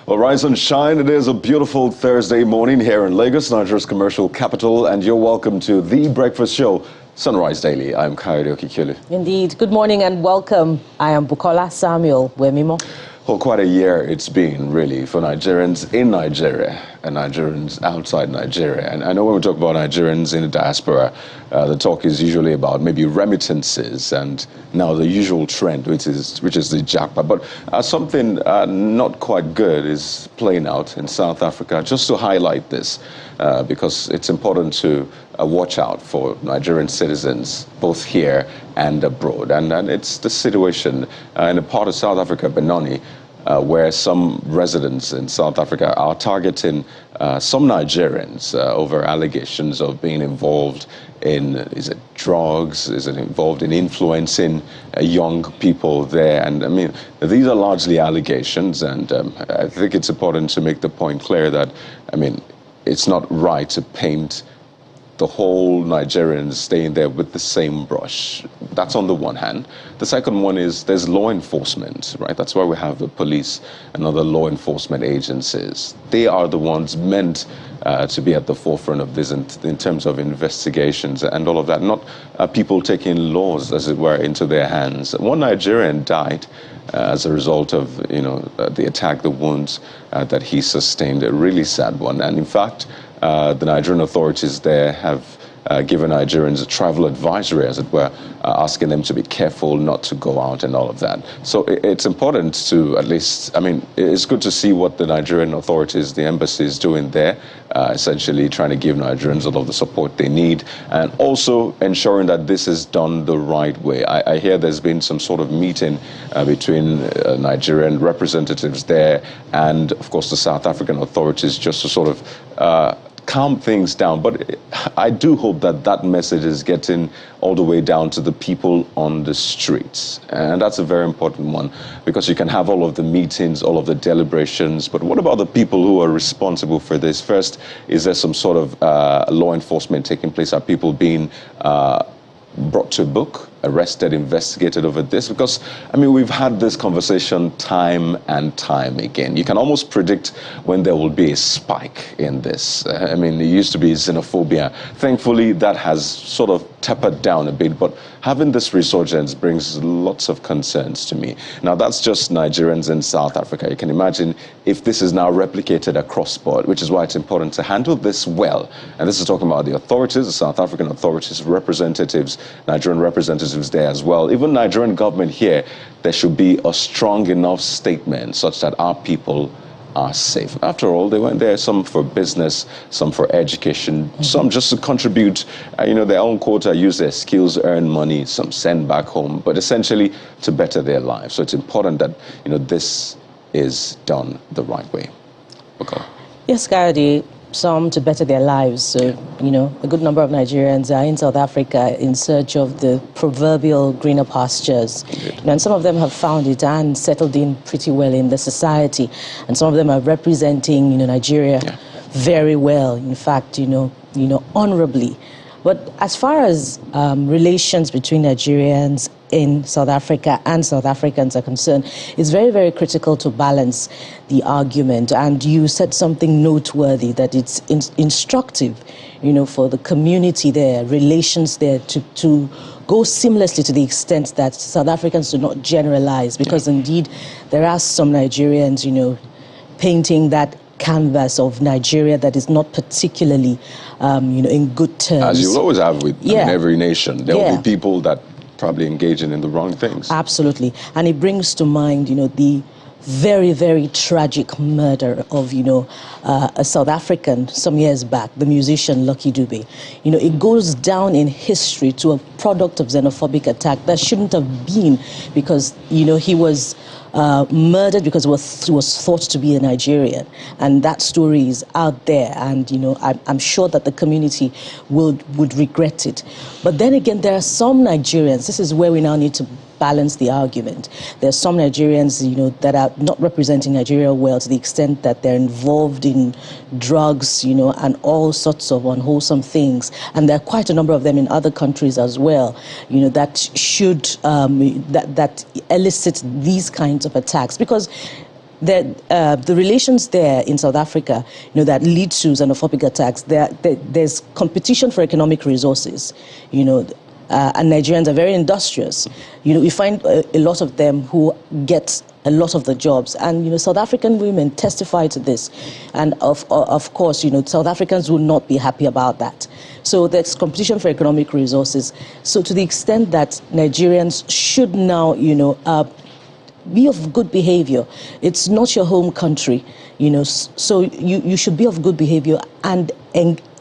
Well, rise and shine. It is a beautiful Thursday morning here in Lagos, Nigeria's commercial capital, and you're welcome to The Breakfast Show, Sunrise Daily. I'm Kayode Okikulu. Indeed. Good morning and welcome. I am Bukola Samuel Wemimo. Well, quite a year it's been, really, for Nigerians in Nigeria and Nigerians outside Nigeria. And I know when we talk about Nigerians in the diaspora, the talk is usually about maybe remittances and now the usual trend, which is the jackpot. But something not quite good is playing out in South Africa, just to highlight this, because it's important to watch out for Nigerian citizens, both here and abroad. And it's the situation in a part of South Africa, Benoni, where some residents in South Africa are targeting some Nigerians over allegations of being involved in, is it drugs, is it involved in influencing young people there? And I mean, these are largely allegations, and I think it's important to make the point clear that, I mean, it's not right to paint the whole Nigerians staying there with the same brush. That's on the one hand. The second one is there's law enforcement, right? That's why we have the police and other law enforcement agencies. They are the ones meant to be at the forefront of this in terms of investigations and all of that, not people taking laws, as it were, into their hands. One Nigerian died as a result of, the attack, the wounds that he sustained, a really sad one. And in fact, the Nigerian authorities there have given Nigerians a travel advisory, as it were, asking them to be careful not to go out and all of that. So it's important to at least, I mean, it's good to see what the Nigerian authorities, the embassy is doing there, essentially trying to give Nigerians all of the support they need, and also ensuring that this is done the right way. I hear there's been some sort of meeting between Nigerian representatives there and, of course, the South African authorities, just to sort of calm things down. But I do hope that that message is getting all the way down to the people on the streets. And that's a very important one, because you can have all of the meetings, all of the deliberations, but what about the people who are responsible for this? First, is there some sort of law enforcement taking place? Are people being brought to book, arrested, investigated over this? Because, I mean, we've had this conversation time and time again. You can almost predict when there will be a spike in this. I mean, it used to be xenophobia. Thankfully, that has sort of tapered down a bit, but having this resurgence brings lots of concerns to me. Now, that's just Nigerians in South Africa. You can imagine if this is now replicated across board, which is why it's important to handle this well. And this is talking about the authorities, the South African authorities, representatives, Nigerian representatives there as well. Even Nigerian government here, there should be a strong enough statement such that our people are safe. After all, they went there, some for business, some for education, some just to contribute, their own quota, use their skills, earn money, some send back home, but essentially to better their lives. So it's important that, this is done the right way. Okay. Yes, Kayode, some to better their lives. So, a good number of Nigerians are in South Africa in search of the proverbial greener pastures. And some of them have found it and settled in pretty well in the society. And some of them are representing, Nigeria very well. In fact, honorably. But as far as relations between Nigerians in South Africa and South Africans are concerned, it's very, very critical to balance the argument. And you said something noteworthy, that it's instructive, for the community there, relations there to go seamlessly, to the extent that South Africans do not generalize, because indeed there are some Nigerians, painting that canvas of Nigeria that is not particularly, in good terms. As you'll always have with every nation, there will be people that probably engaging in the wrong things. Absolutely. And it brings to mind, the very, very tragic murder of, a South African some years back, the musician Lucky Dube. It goes down in history to a product of xenophobic attack that shouldn't have been, because, he was murdered because he was thought to be a Nigerian. And that story is out there, and I'm sure that the community would regret it. But then again, there are some Nigerians, this is where we now need to balance the argument. There are some Nigerians, that are not representing Nigeria well, to the extent that they're involved in drugs, and all sorts of unwholesome things. And there are quite a number of them in other countries as well, that should, that elicit these kinds of attacks. Because the relations there in South Africa, that lead to xenophobic attacks, there's competition for economic resources, and Nigerians are very industrious. We find a lot of them who get a lot of the jobs, and South African women testify to this, and of course, South Africans will not be happy about that. So there's competition for economic resources. So to the extent that Nigerians should now, be of good behavior. It's not your home country, so you should be of good behavior and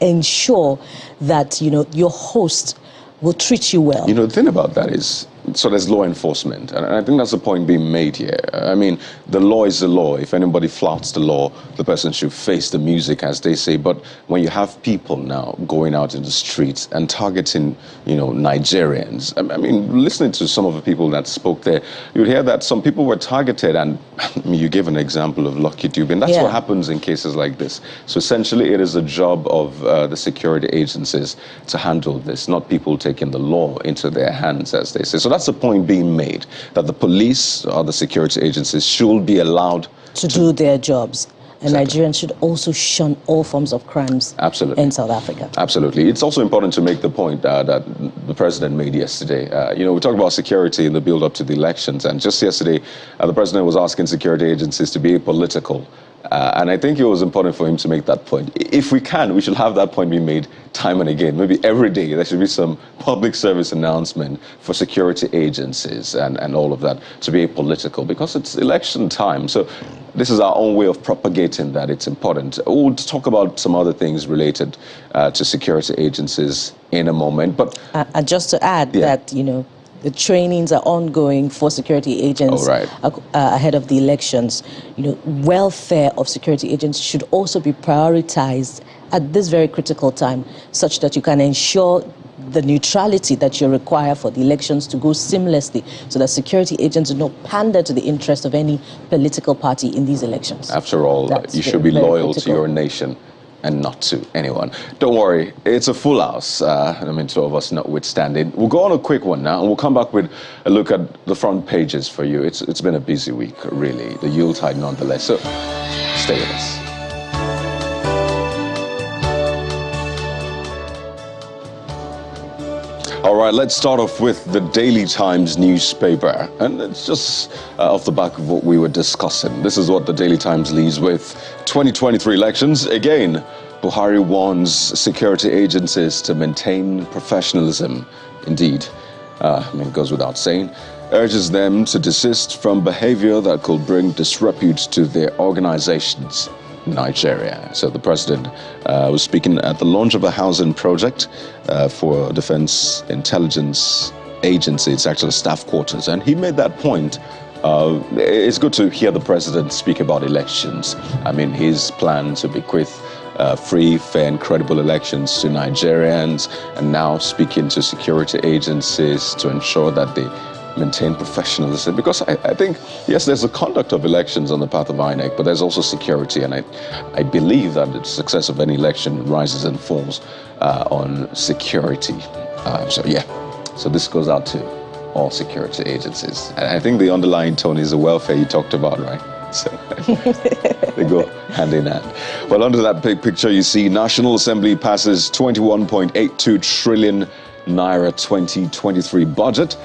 ensure that, your host will treat you well. The thing about that is, so there's law enforcement, and I think that's the point being made here. I mean, the law is the law. If anybody flouts the law, the person should face the music, as they say. But when you have people now going out in the streets and targeting, Nigerians, I mean, listening to some of the people that spoke there, you'd hear that some people were targeted, and you gave an example of Lucky Dube, and that's what happens in cases like this. So essentially, it is a job of the security agencies to handle this, not people taking the law into their hands, as they say. So that's the point being made, that the police or the security agencies should be allowed to do their jobs. And Nigerians should also shun all forms of crimes in South Africa. Absolutely. It's also important to make the point that the president made yesterday. We talk about security in the build-up to the elections, and just yesterday, the president was asking security agencies to be apolitical. And I think it was important for him to make that point. If we can, we should have that point be made time and again. Maybe every day there should be some public service announcement for security agencies and all of that to be apolitical, because it's election time. So this is our own way of propagating that it's important. We'll talk about some other things related to security agencies in a moment. But just to add that, the trainings are ongoing for security agents ahead of the elections. Welfare of security agents should also be prioritized at this very critical time, such that you can ensure the neutrality that you require for the elections to go seamlessly, so that security agents do not pander to the interest of any political party in these elections. After all, you should be loyal to your nation and not to anyone. Don't worry, it's a full house. Two of us notwithstanding. We'll go on a quick one now, and we'll come back with a look at the front pages for you. It's been a busy week, really. The Yuletide nonetheless. So stay with us. All right, let's start off with the Daily Times newspaper. And it's just off the back of what we were discussing. This is what the Daily Times leads with. 2023 elections, again, Buhari warns security agencies to maintain professionalism. Indeed, it goes without saying. Urges them to desist from behavior that could bring disrepute to their organizations. Nigeria. So the president was speaking at the launch of a housing project for Defense Intelligence Agency. It's actually staff quarters, and he made that point. It's good to hear the president speak about elections. His plan to bequeath free, fair, and credible elections to Nigerians, and now speaking to security agencies to ensure that they maintain professionalism, because I think, yes, there's a conduct of elections on the part of INEC, but there's also security, and I believe that the success of any election rises and falls on security. So this goes out to all security agencies. And I think the underlying tone is the welfare you talked about, right? So they go hand in hand. Well, under that big picture, you see National Assembly passes 21.82 trillion naira 2023 budget.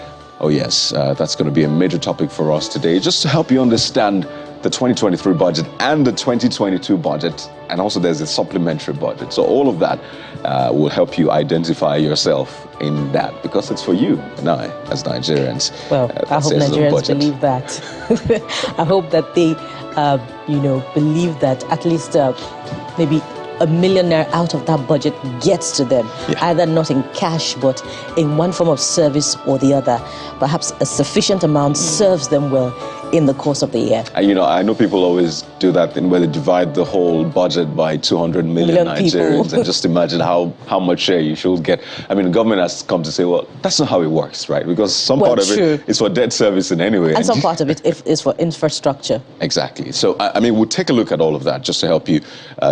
Oh yes, that's going to be a major topic for us today, just to help you understand the 2023 budget and the 2022 budget, and also there's a supplementary budget. So all of that will help you identify yourself in that, because it's for you and I as Nigerians. Well, I hope Nigerians believe that. I hope that they, believe that at least maybe a millionaire out of that budget gets to them, either not in cash, but in one form of service or the other. Perhaps a sufficient amount serves them well in the course of the year. I know people always do that thing where they divide the whole budget by 200 million Nigerians and just imagine how much share you should get. The government has come to say, well, that's not how it works, right? Because some part of it is for debt servicing anyway. And some part of it is for infrastructure. Exactly. So, we'll take a look at all of that just to help you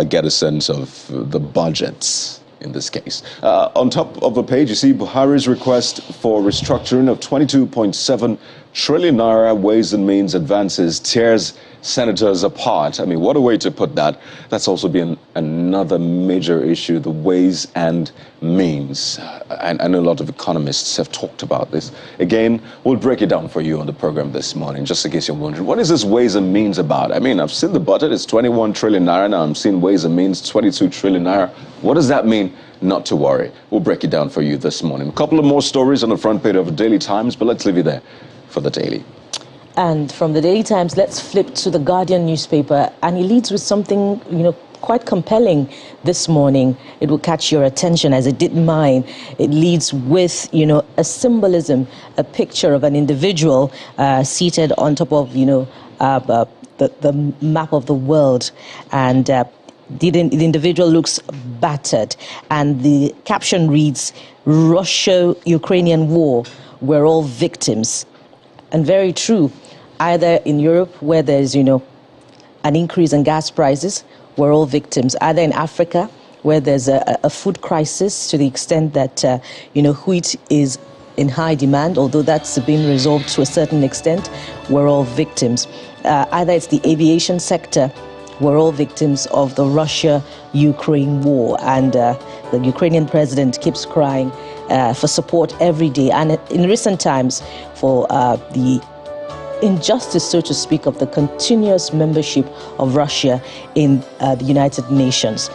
get a sense of the budgets in this case. On top of the page, you see Buhari's request for restructuring of 22.7 trillion naira Ways and Means advances tears senators apart. I mean, what a way to put that. That's also been another major issue, the Ways and Means. I know a lot of economists have talked about this. Again, we'll break it down for you on the program this morning, just in case you're wondering, what is this Ways and Means about? I mean, I've seen the budget, it's 21 trillion naira now. I'm seeing Ways and Means, 22 trillion naira. What does that mean? Not to worry. We'll break it down for you this morning. A couple of more stories on the front page of the Daily Times, but let's leave you there for the Daily. And from the Daily Times, let's flip to the Guardian newspaper, and he leads with something, quite compelling this morning. It will catch your attention, as it did mine. It leads with, a symbolism, a picture of an individual seated on top of, the map of the world, and the individual looks battered, and the caption reads, "Russia-Ukrainian war, we're all victims." And very true. Either in Europe, where there's, an increase in gas prices, we're all victims. Either in Africa, where there's a food crisis to the extent that, wheat is in high demand, although that's been resolved to a certain extent, we're all victims. Either it's the aviation sector, we're all victims of the Russia-Ukraine war. And the Ukrainian president keeps crying for support every day. And in recent times, for the injustice, so to speak, of the continuous membership of Russia in the United Nations.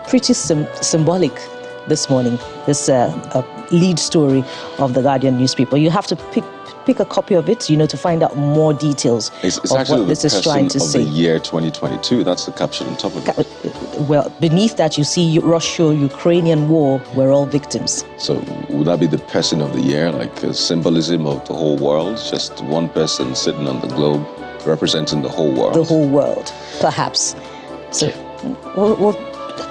Pretty symbolic this morning, this lead story of the Guardian newspaper. You have to pick a copy of it, to find out more details it's of what this is trying to say. The year 2022, that's the caption on top of it. Well, beneath that you see Russia-Ukrainian war, we're all victims. So would that be the person of the year, like a symbolism of the whole world? Just one person sitting on the globe representing the whole world? The whole world, perhaps. So we'll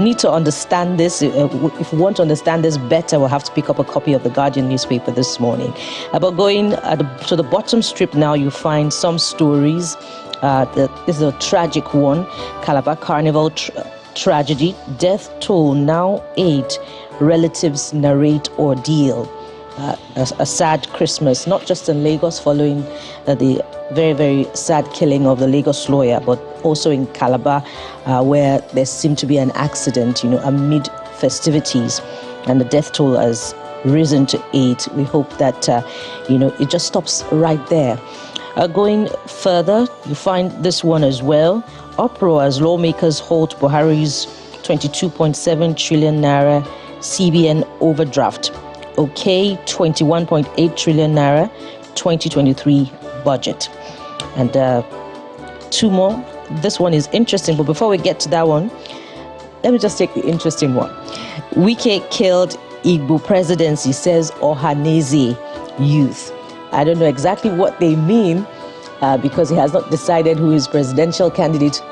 need to understand this. If we want to understand this better, we'll have to pick up a copy of the Guardian newspaper this morning. But going to the bottom strip now, you find some stories. This is a tragic one. Calabar Carnival tragedy. Death toll now 8. Relatives narrate ordeal. A sad Christmas, not just in Lagos following the very, very sad killing of the Lagos lawyer, but also in Calabar, where there seemed to be an accident, amid festivities, and the death toll has risen to 8. We hope that, it just stops right there. Going further, you find this one as well. Uproar as lawmakers halt Buhari's 22.7 trillion naira CBN overdraft. Okay, 21.8 trillion naira 2023 budget. And 2 more. This one is interesting, but before we get to that one, let me just take the interesting one. Wike killed Igbo presidency, says Ohaneze youth. I don't know exactly what they mean because he has not decided who his presidential candidate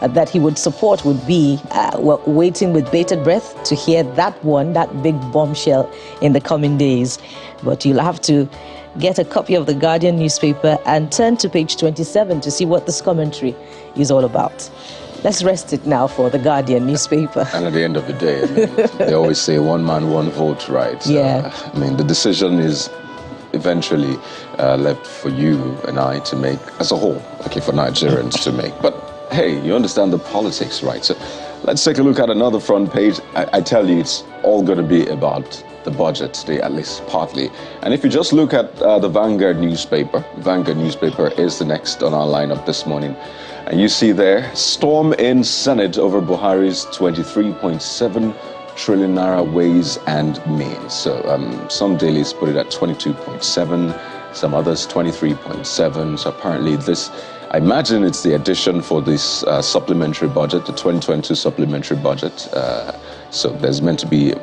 that he would support would be. We're waiting with bated breath to hear that big bombshell in the coming days. But you'll have to get a copy of the Guardian newspaper and turn to page 27 to see what this commentary is all about. Let's rest it now for the Guardian newspaper. And at the end of the day, they always say one man, one vote, right? Yeah. The decision is eventually left for you and I to make as a whole, for Nigerians to make. But hey, you understand the politics, right? So let's take a look at another front page. I tell you, it's all going to be about the budget today, at least partly. And if you just look at the Vanguard newspaper is the next on our lineup this morning. And you see there, storm in Senate over Buhari's 23.7 trillion naira Ways and Means. So some dailies put it at 22.7, some others 23.7. So apparently this, I imagine it's the addition for this supplementary budget, the 2022 supplementary budget. So there's meant to be,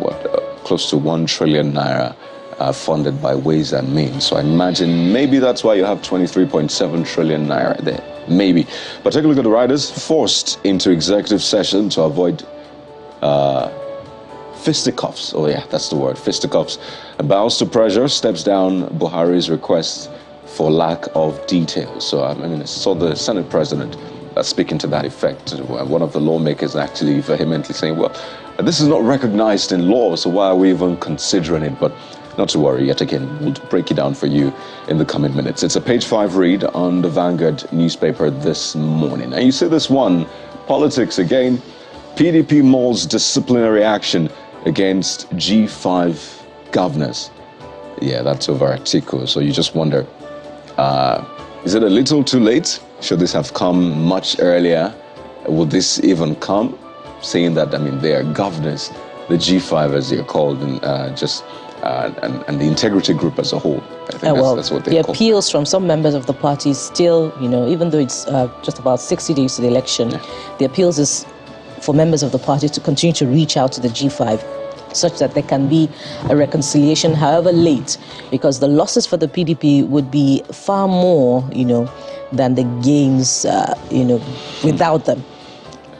close to 1 trillion naira funded by Ways and Means. So I imagine maybe that's why you have 23.7 trillion naira there. Maybe. But take a look at the riders forced into executive session to avoid fisticuffs. Oh yeah, that's the word, fisticuffs. Bows to pressure, steps down Buhari's request for lack of details. So I saw the Senate president speaking to that effect. One of the lawmakers actually vehemently saying, well, this is not recognized in law, so why are we even considering it? But Not to worry, yet again, we'll break it down for you in the coming minutes. It's a page 5 read on the Vanguard newspaper this morning. And you see this one, politics again, PDP mauls disciplinary action against G5 governors. Yeah, that's over Atiku. So you just wonder, is it a little too late? Should this have come much earlier? Would this even come? Saying that, I mean, they are governors, the G5 as they're called, and and the integrity group as a whole. I think that's what they call. The appeals from some members of the party still, even though it's just about 60 days to the election, the appeals is for members of the party to continue to reach out to the G5 such that there can be a reconciliation, however late, because the losses for the PDP would be far more, than the gains, without them.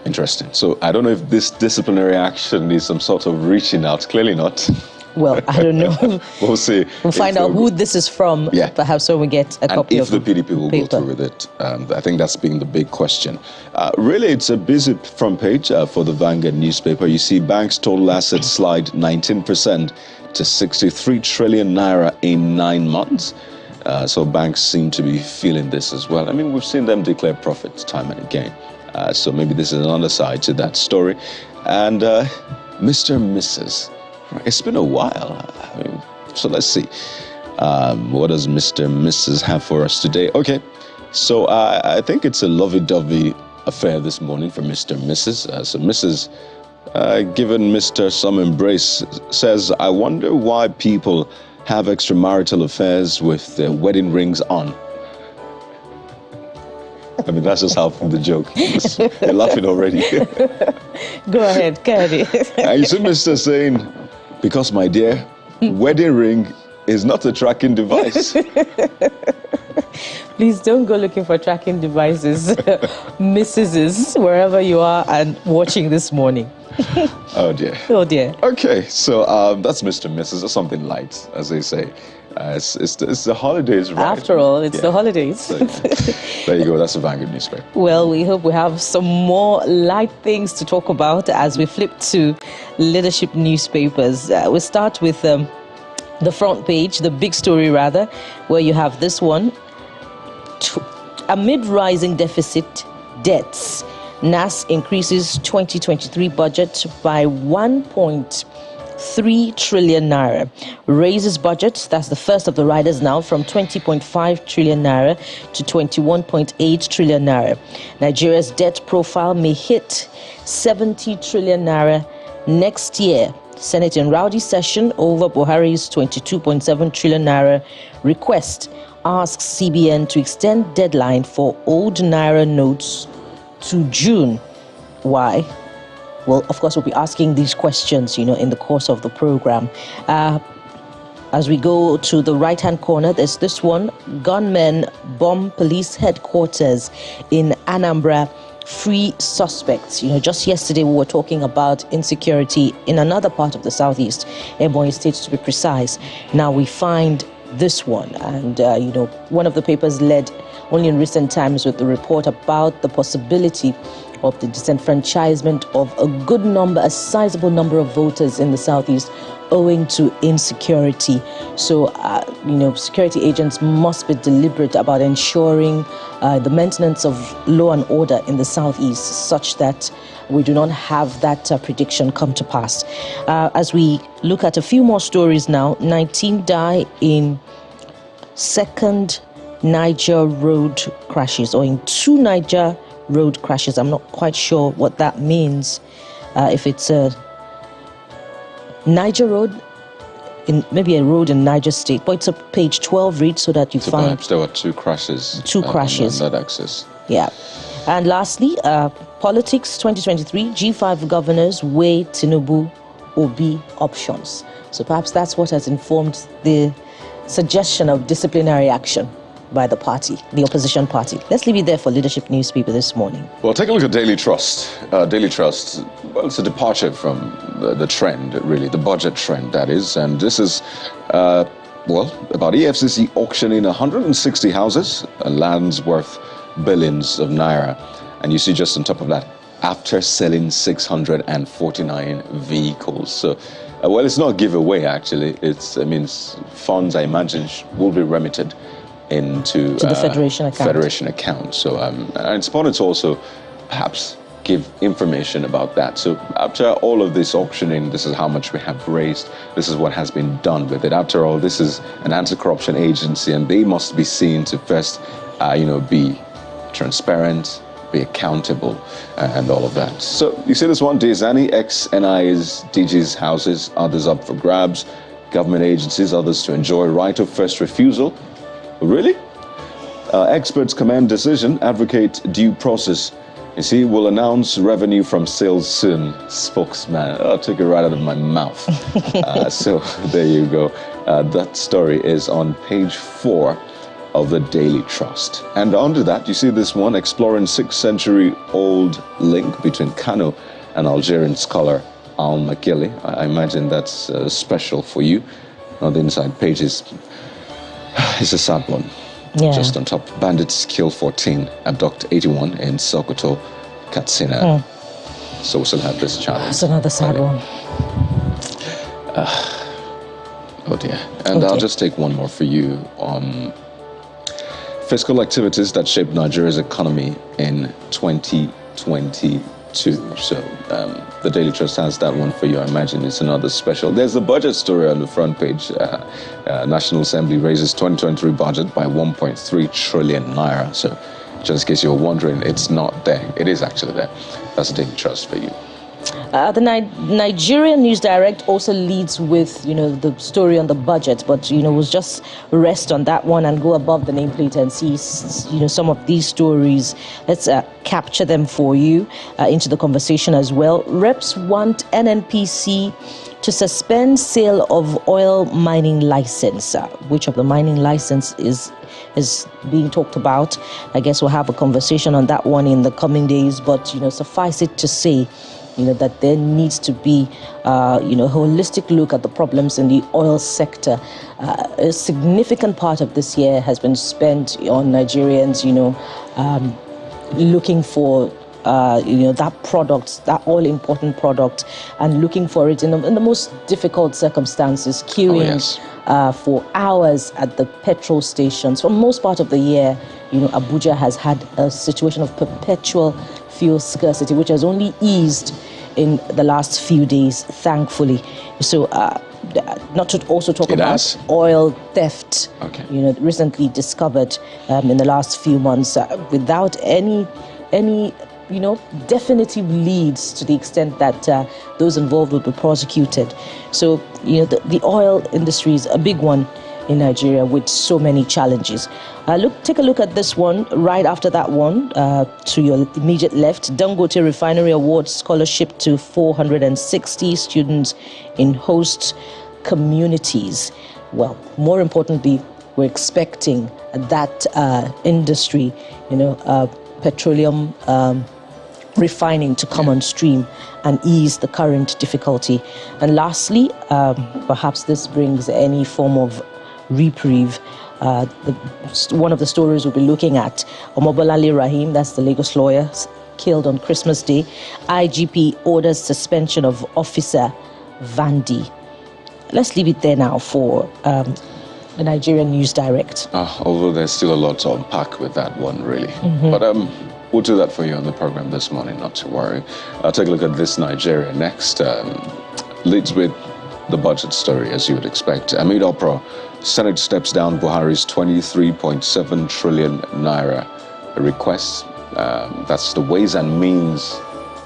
Interesting. So I don't know if this disciplinary action is some sort of reaching out. Clearly not. Well, I don't know. We'll see. We'll find out who this is from, perhaps when we get a copy of the PDP will go through with it. I think that's been the big question. Really, it's a busy front page for the Vanguard newspaper. You see banks' total assets slide 19% to 63 trillion naira in 9 months. So banks seem to be feeling this as well. I mean, we've seen them declare profits time and again. So maybe this is another side to that story. And Mr. and Mrs. It's been a while. So let's see. What does Mr. and Mrs. have for us today? Okay. So I think it's a lovey-dovey affair this morning for Mr. and Mrs. So Mrs. Given Mr. some embrace, says, I wonder why people have extramarital affairs with their wedding rings on. I mean, that's just half of the joke. You're laughing already. Go ahead, Kennedy. You see Mr. saying, because, my dear, wedding ring is not a tracking device. Please don't go looking for tracking devices, Mrs. wherever you are and watching this morning. Oh, dear. Oh, dear. Okay, so that's Mr. and Mrs. or something light, as they say. It's the holidays, right? After all, it's the holidays. So, there you go. That's the Vanguard newspaper. Well, we hope we have some more light things to talk about as we flip to leadership newspapers. We start with the front page, the big story rather, where you have this one. Amid rising deficit debts, NAS increases 2023 budget by 1.3 trillion naira, raises budget, that's the first of the riders now, from 20.5 trillion naira to 21.8 trillion naira. Nigeria's debt profile may hit 70 trillion naira next year. Senate in rowdy session over Buhari's 22.7 trillion naira request asks CBN to extend deadline for old naira notes to June. Why? Well, of course, we'll be asking these questions, in the course of the program. As we go to the right-hand corner, there's this one. Gunmen bomb police headquarters in Anambra. Free suspects. Just yesterday we were talking about insecurity in another part of the southeast, Ebonyi State to be precise. Now we find this one, and one of the papers led only in recent times with the report about the possibility of the disenfranchisement of a sizable number of voters in the southeast owing to insecurity. So, security agents must be deliberate about ensuring the maintenance of law and order in the southeast such that we do not have that prediction come to pass. As we look at a few more stories now, 19 die in second Niger road crashes, or in 2 Niger road crashes. I'm not quite sure what that means. If it's a Niger road, maybe a road in Niger State, but it's a page 12 read so that you so find. Perhaps there were 2 crashes. 2 crashes. On that axis. Yeah. And lastly, politics 2023, G5 governors weigh Tinubu Obi options. So perhaps that's what has informed the suggestion of disciplinary action by the party, the opposition party. Let's leave it there for leadership newspaper this morning. Well, take a look at Daily Trust. Daily Trust, well, it's a departure from the trend, really, the budget trend, that is. And this is, about EFCC auctioning 160 houses and lands worth billions of naira. And you see just on top of that, after selling 649 vehicles. So Well, it's not a giveaway, actually. I mean, funds, I imagine, will be remitted into to the Federation account. Federation account. So and it's important to also perhaps give information about that. So after all of this auctioning, this is how much we have raised. This is what has been done with it. After all, this is an anti-corruption agency, and they must be seen to first, be transparent, be accountable, and all of that. So you see this one, Dezani, ex-NI's DG's houses, others up for grabs, government agencies, others to enjoy right of first refusal. Really? Experts commend decision, advocate due process. You see, we'll announce revenue from sales soon. Spokesman, I'll take it right out of my mouth. So there you go. That story is on page 4 of the Daily Trust. And under that, you see this one, exploring 6th century old link between Kano and Algerian scholar Al-Makili. I imagine that's special for you. On the inside page is it's a sad one. Yeah. Just on top, bandits kill 14, abduct 81 in Sokoto, Katsina. So we still have this challenge. It's another sad one. Oh dear. And I'll just take one more for you. Fiscal activities that shaped Nigeria's economy in 2022. So the Daily Trust has that one for you. I imagine it's another special. There's the budget story on the front page. National Assembly raises 2023 budget by 1.3 trillion naira. So just in case you're wondering, it's not there. It is actually there. That's the Daily Trust for you. The Nigerian News Direct also leads with, the story on the budget, but, we'll just rest on that one and go above the nameplate and see, some of these stories. Let's capture them for you into the conversation as well. Reps want NNPC to suspend sale of oil mining license. Which of the mining license is being talked about? I guess we'll have a conversation on that one in the coming days, but, suffice it to say, that there needs to be, a holistic look at the problems in the oil sector. A significant part of this year has been spent on Nigerians, looking for, that product, that all-important product, and looking for it in the most difficult circumstances, queuing for hours at the petrol stations. For most part of the year, Abuja has had a situation of perpetual fuel scarcity, which has only eased in the last few days, thankfully. So, not to also talk about oil theft, recently discovered in the last few months, without any definitive leads to the extent that those involved will be prosecuted. So, the oil industry is a big one in Nigeria with so many challenges. Take a look at this one right after that one to your immediate left. Dangote Refinery awards scholarship to 460 students in host communities. Well, more importantly, we're expecting that industry, petroleum refining to come on stream and ease the current difficulty. And lastly, perhaps this brings any form of reprieve. One of the stories we'll be looking at, Bolanle Raheem, that's the Lagos lawyer, killed on Christmas Day. IGP orders suspension of officer Vandi. Let's leave it there now for the Nigerian News Direct. Although there's still a lot to unpack with that one, really. But we'll do that for you on the program this morning, not to worry. I'll take a look at this Nigeria next. Leads with the budget story, as you would expect. Amid uproar, Senate steps down Buhari's 23.7 trillion naira request. That's the Ways and Means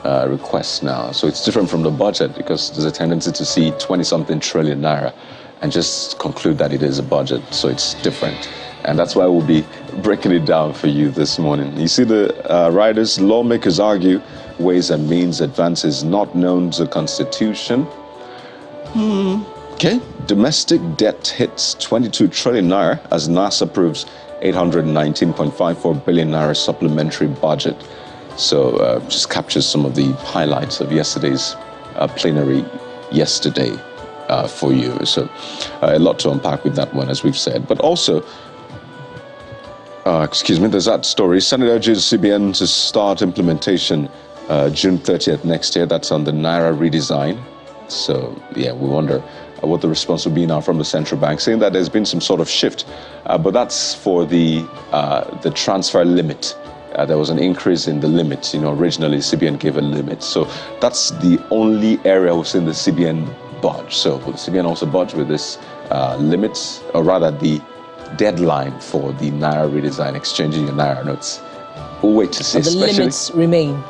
request now. So it's different from the budget because there's a tendency to see 20-something trillion naira and just conclude that it is a budget. So it's different. And that's why we'll be breaking it down for you this morning. You see the writers, lawmakers argue Ways and Means advances not known to the Constitution. Okay. Domestic debt hits 22 trillion naira as NASA approves 819.54 billion naira supplementary budget. So just captures some of the highlights of yesterday's plenary yesterday for you. So a lot to unpack with that one, as we've said. But also, there's that story. Senate urges CBN to start implementation June 30th next year. That's on the Naira redesign. So, yeah, we wonder what the response will be now from the central bank, saying that there's been some sort of shift. But that's for the transfer limit. There was an increase in the limit. Originally CBN gave a limit. So that's the only area we've seen the CBN budge. So will the CBN also budge with this limits, or rather the deadline for the Naira redesign, exchanging your Naira notes? We'll wait to see. The limits remain.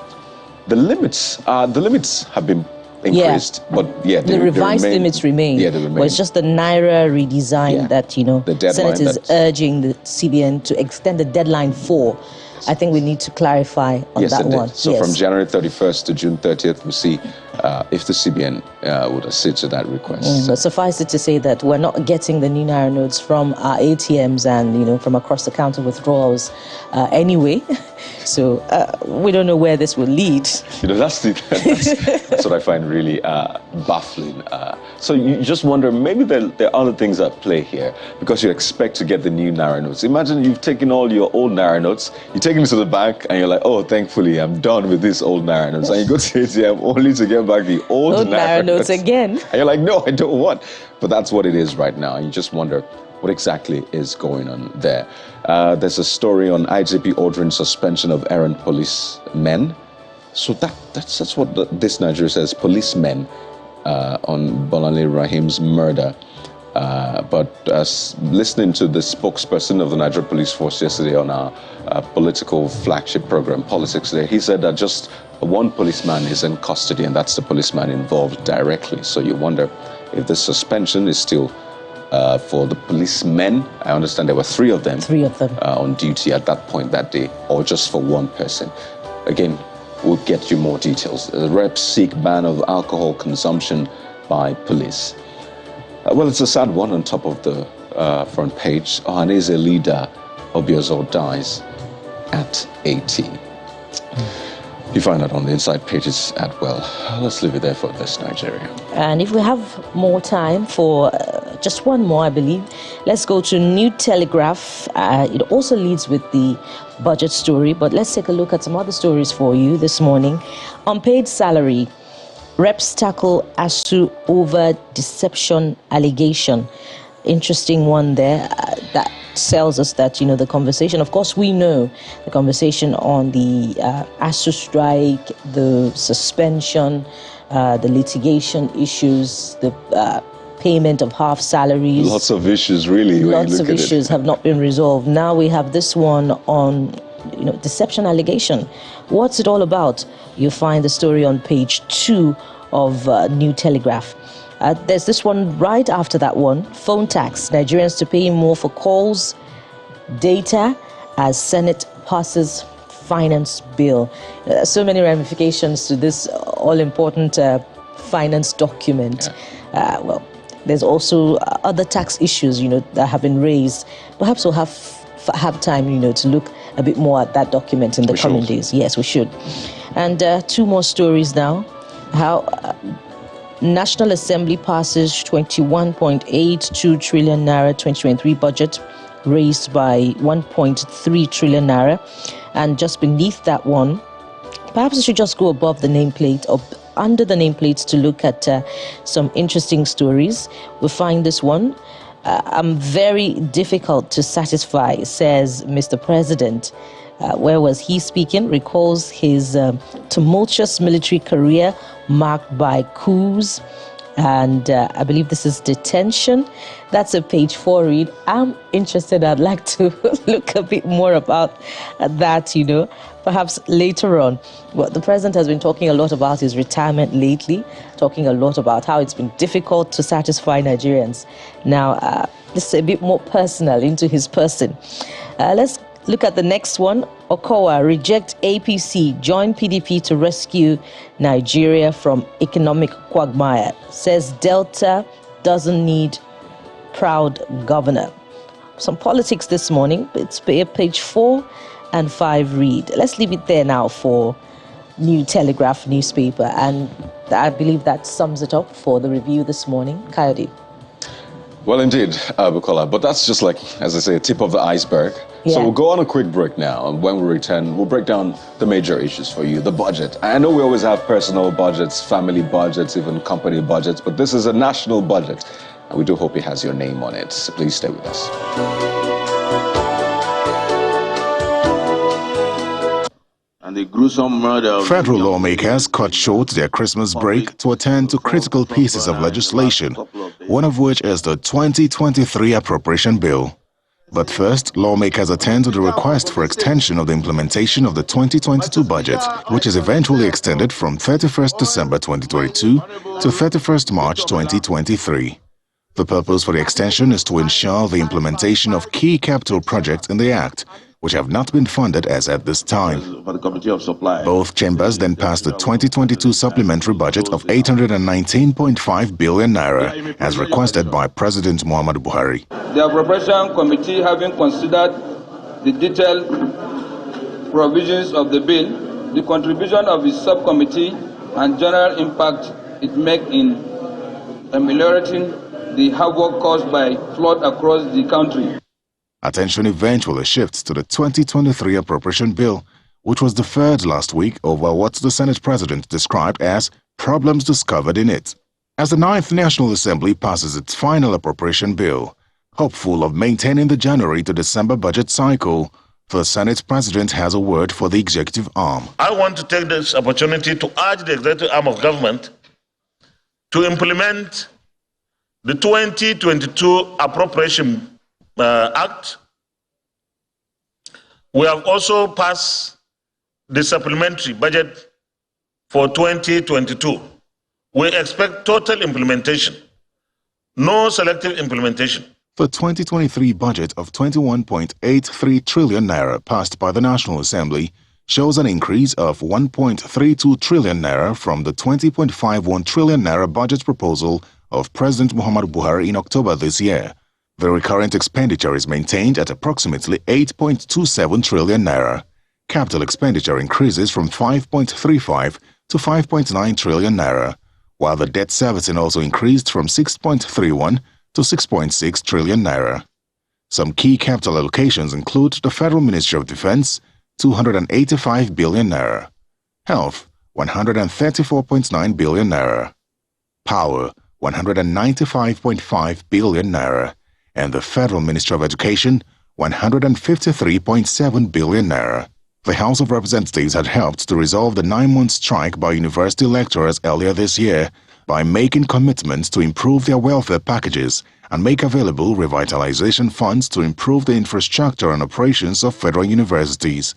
The limits have been increased, but the revised limits remain. Yeah, they remain. But it's just the Naira redesign that the Senate is urging the CBN to extend the deadline for. I think we need to clarify on that one. So from January 31st to June 30th, we'll see if the CBN would accede to that request. But suffice it to say that we're not getting the new Naira notes from our ATMs and from across the counter withdrawals anyway. So we don't know where this will lead. That's what I find really baffling. So you just wonder, maybe there are other things at play here, because you expect to get the new Naira notes. Imagine you've taken all your old Naira notes, you take them to the bank, and you're like, oh, thankfully, I'm done with these old Naira notes. And you go to ATM only to get back the old Naira notes again. And you're like, no, I don't want. But that's what it is right now. And you just wonder what exactly is going on there. There's a story on IGP ordering suspension of errant policemen. So that's what this Nigeria says, policemen, on Bolanle Raheem's murder. But listening to the spokesperson of the Nigeria Police Force yesterday on our political flagship program, Politics Day, he said that just one policeman is in custody, and that's the policeman involved directly. So you wonder if the suspension is still for the policemen. I understand there were three of them on duty at that point that day, or just for one person. Again, we'll get you more details. The reps seek ban of alcohol consumption by police. Well, it's a sad one on top of the front page. Ohaneze leader Obiozor dies at 80. You find that on the inside pages as well. Let's leave it there for this, Nigeria. And if we have more time for just one more, I believe, let's go to New Telegraph. It also leads with the budget story, but let's take a look at some other stories for you this morning. Unpaid salary. Reps tackle ASU over deception allegation. Interesting one there. That tells us that, the conversation, of course, we know the conversation on the ASU strike, the suspension, the litigation issues, the payment of half salaries. Lots of issues, really. Lots of issues have not been resolved. Now we have this one on, deception allegation. What's it all about? You find the story on page 2 of New Telegraph. There's this one right after that one. Phone tax. Nigerians to pay more for calls, data, as Senate passes finance bill. So many ramifications to this all-important finance document. Well, there's also other tax issues, that have been raised. Perhaps we'll have time, to look a bit more at that document in the coming days. Yes, we should. And 2 more stories now. How National Assembly passes 21.82 trillion naira 2023 budget, raised by 1.3 trillion naira. And just beneath that one, perhaps we should just go above the nameplate or under the nameplates to look at some interesting stories. We find this one. I'm very difficult to satisfy, says Mr. President. Where was he speaking? Recalls his tumultuous military career marked by coups, and I believe this is detention. That's a page 4 read. I'm interested. I'd like to look a bit more about that, perhaps later on. But the president has been talking a lot about his retirement lately, talking a lot about how it's been difficult to satisfy Nigerians. Now, this is a bit more personal into his person. Let's look at the next one. Okowa, reject APC, join PDP to rescue Nigeria from economic quagmire. Says Delta doesn't need proud governor. Some politics this morning. It's page 4 and 5 read. Let's leave it there now for New Telegraph newspaper. And I believe that sums it up for the review this morning. Coyote. Well, indeed, Bukola. But that's just like, as I say, a tip of the iceberg. Yeah. So we'll go on a quick break now, and when we return, we'll break down the major issues for you. The budget. I know we always have personal budgets, family budgets, even company budgets, but this is a national budget, and we do hope it has your name on it. So please stay with us. And the gruesome murder. Federal lawmakers cut short their Christmas break to attend to critical pieces of legislation, one of which is the 2023 Appropriation Bill. But first, lawmakers attend to the request for extension of the implementation of the 2022 budget, which is eventually extended from 31st December 2022 to 31st March 2023. The purpose for the extension is to ensure the implementation of key capital projects in the Act, which have not been funded as at this time. Both chambers then passed the 2022 supplementary budget of 819.5 billion naira, as requested by President Muhammadu Buhari. The Appropriation Committee, having considered the detailed provisions of the bill, the contribution of the subcommittee, and general impact it makes in ameliorating the havoc caused by flood across the country. Attention eventually shifts to the 2023 Appropriation Bill, which was deferred last week over what the Senate President described as problems discovered in it. As the 9th National Assembly passes its final appropriation bill, hopeful of maintaining the January to December budget cycle, the Senate President has a word for the executive arm. I want to take this opportunity to urge the executive arm of government to implement the 2022 Appropriation Act. We have also passed the supplementary budget for 2022. We expect total implementation, no selective implementation. The 2023 budget of 21.83 trillion naira passed by the National Assembly shows an increase of 1.32 trillion naira from the 20.51 trillion naira budget proposal of President Muhammadu Buhari in October this year. The recurrent expenditure is maintained at approximately 8.27 trillion naira. Capital expenditure increases from 5.35 to 5.9 trillion naira, while the debt servicing also increased from 6.31 to 6.6 trillion naira. Some key capital allocations include the Federal Ministry of Defense, 285 billion naira, Health, 134.9 billion naira, Power, 195.5 billion naira, and the Federal Ministry of Education, 153.7 billion naira. The House of Representatives had helped to resolve the 9-month strike by university lecturers earlier this year by making commitments to improve their welfare packages and make available revitalization funds to improve the infrastructure and operations of federal universities.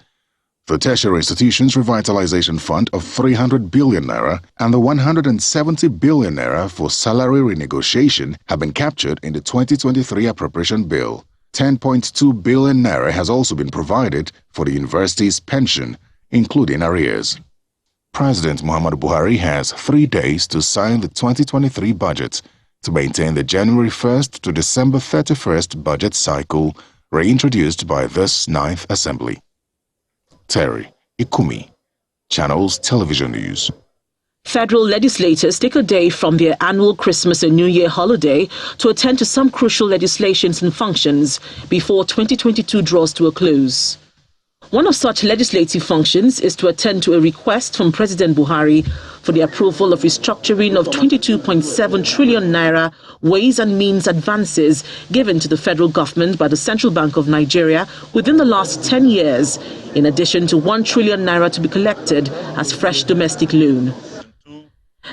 The Tertiary Institutions Revitalization Fund of 300 billion naira and the 170 billion naira for salary renegotiation have been captured in the 2023 Appropriation Bill. 10.2 billion naira has also been provided for the university's pension, including arrears. President Muhammadu Buhari has 3 days to sign the 2023 budget to maintain the January 1st to December 31st budget cycle reintroduced by this 9th Assembly. Terry Ikumi, Channels Television News. Federal legislators take a day from their annual Christmas and New Year holiday to attend to some crucial legislations and functions before 2022 draws to a close. One of such legislative functions is to attend to a request from President Buhari for the approval of restructuring of 22.7 trillion naira ways and means advances given to the federal government by the Central Bank of Nigeria within the last 10 years, in addition to 1 trillion naira to be collected as fresh domestic loan.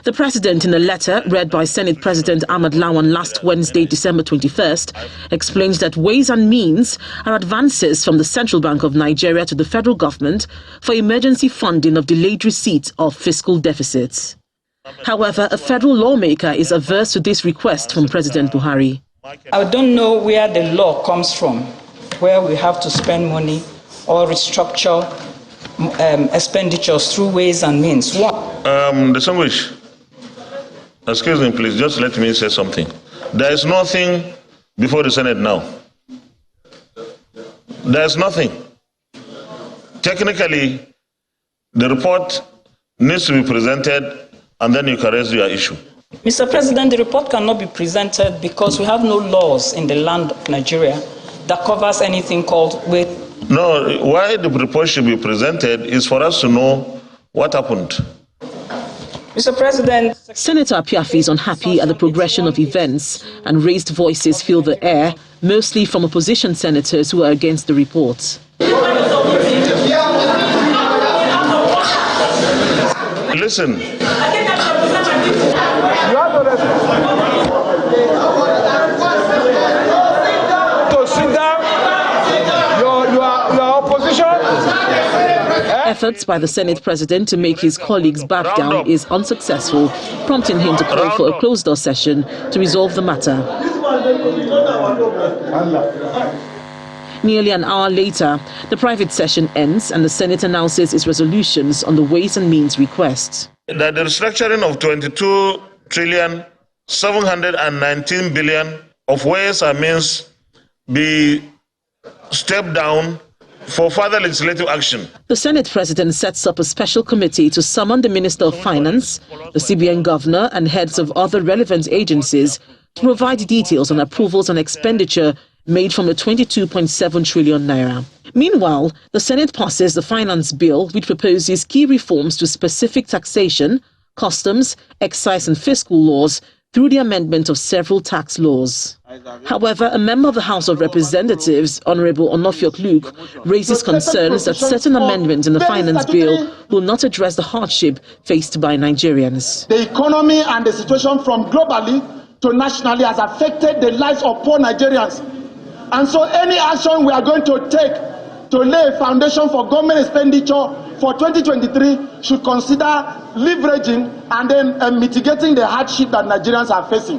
The President, in a letter read by Senate President Ahmad Lawan last Wednesday, December 21st, explains that ways and means are advances from the Central Bank of Nigeria to the federal government for emergency funding of delayed receipt of fiscal deficits. However, a federal lawmaker is averse to this request from President Buhari. I don't know where the law comes from, where we have to spend money or restructure expenditures through ways and means. Distinguished. Excuse me, please, just let me say something. There is nothing before the Senate now. There is nothing. Technically, the report needs to be presented and then you can raise your issue. Mr. President, the report cannot be presented because we have no laws in the land of Nigeria that covers anything called No, why the report should be presented is for us to know what happened. Mr. President, Senator Apiafi is unhappy at the progression of events, and raised voices fill the air, mostly from opposition senators who are against the report. Listen. Efforts by the Senate President to make his colleagues back down is unsuccessful, prompting him to call for a closed-door session to resolve the matter. Nearly an hour later, the private session ends and the Senate announces its resolutions on the Ways and Means request. That the restructuring of 22,719 billion of Ways and Means be stepped down for further legislative action. The Senate President sets up a special committee to summon the Minister of Finance, the CBN Governor, and heads of other relevant agencies to provide details on approvals and expenditure made from the 22.7 trillion naira. Meanwhile, the Senate passes the finance bill, which proposes key reforms to specific taxation, customs, excise and fiscal laws through the amendment of several tax laws. However, a member of the House of Representatives, Honorable Onofiok Luke, raises concerns that certain amendments in the finance bill will not address the hardship faced by Nigerians. The economy and the situation from globally to nationally has affected the lives of poor Nigerians. And so any action we are going to take to lay a foundation for government expenditure for 2023 should consider leveraging and then mitigating the hardship that Nigerians are facing.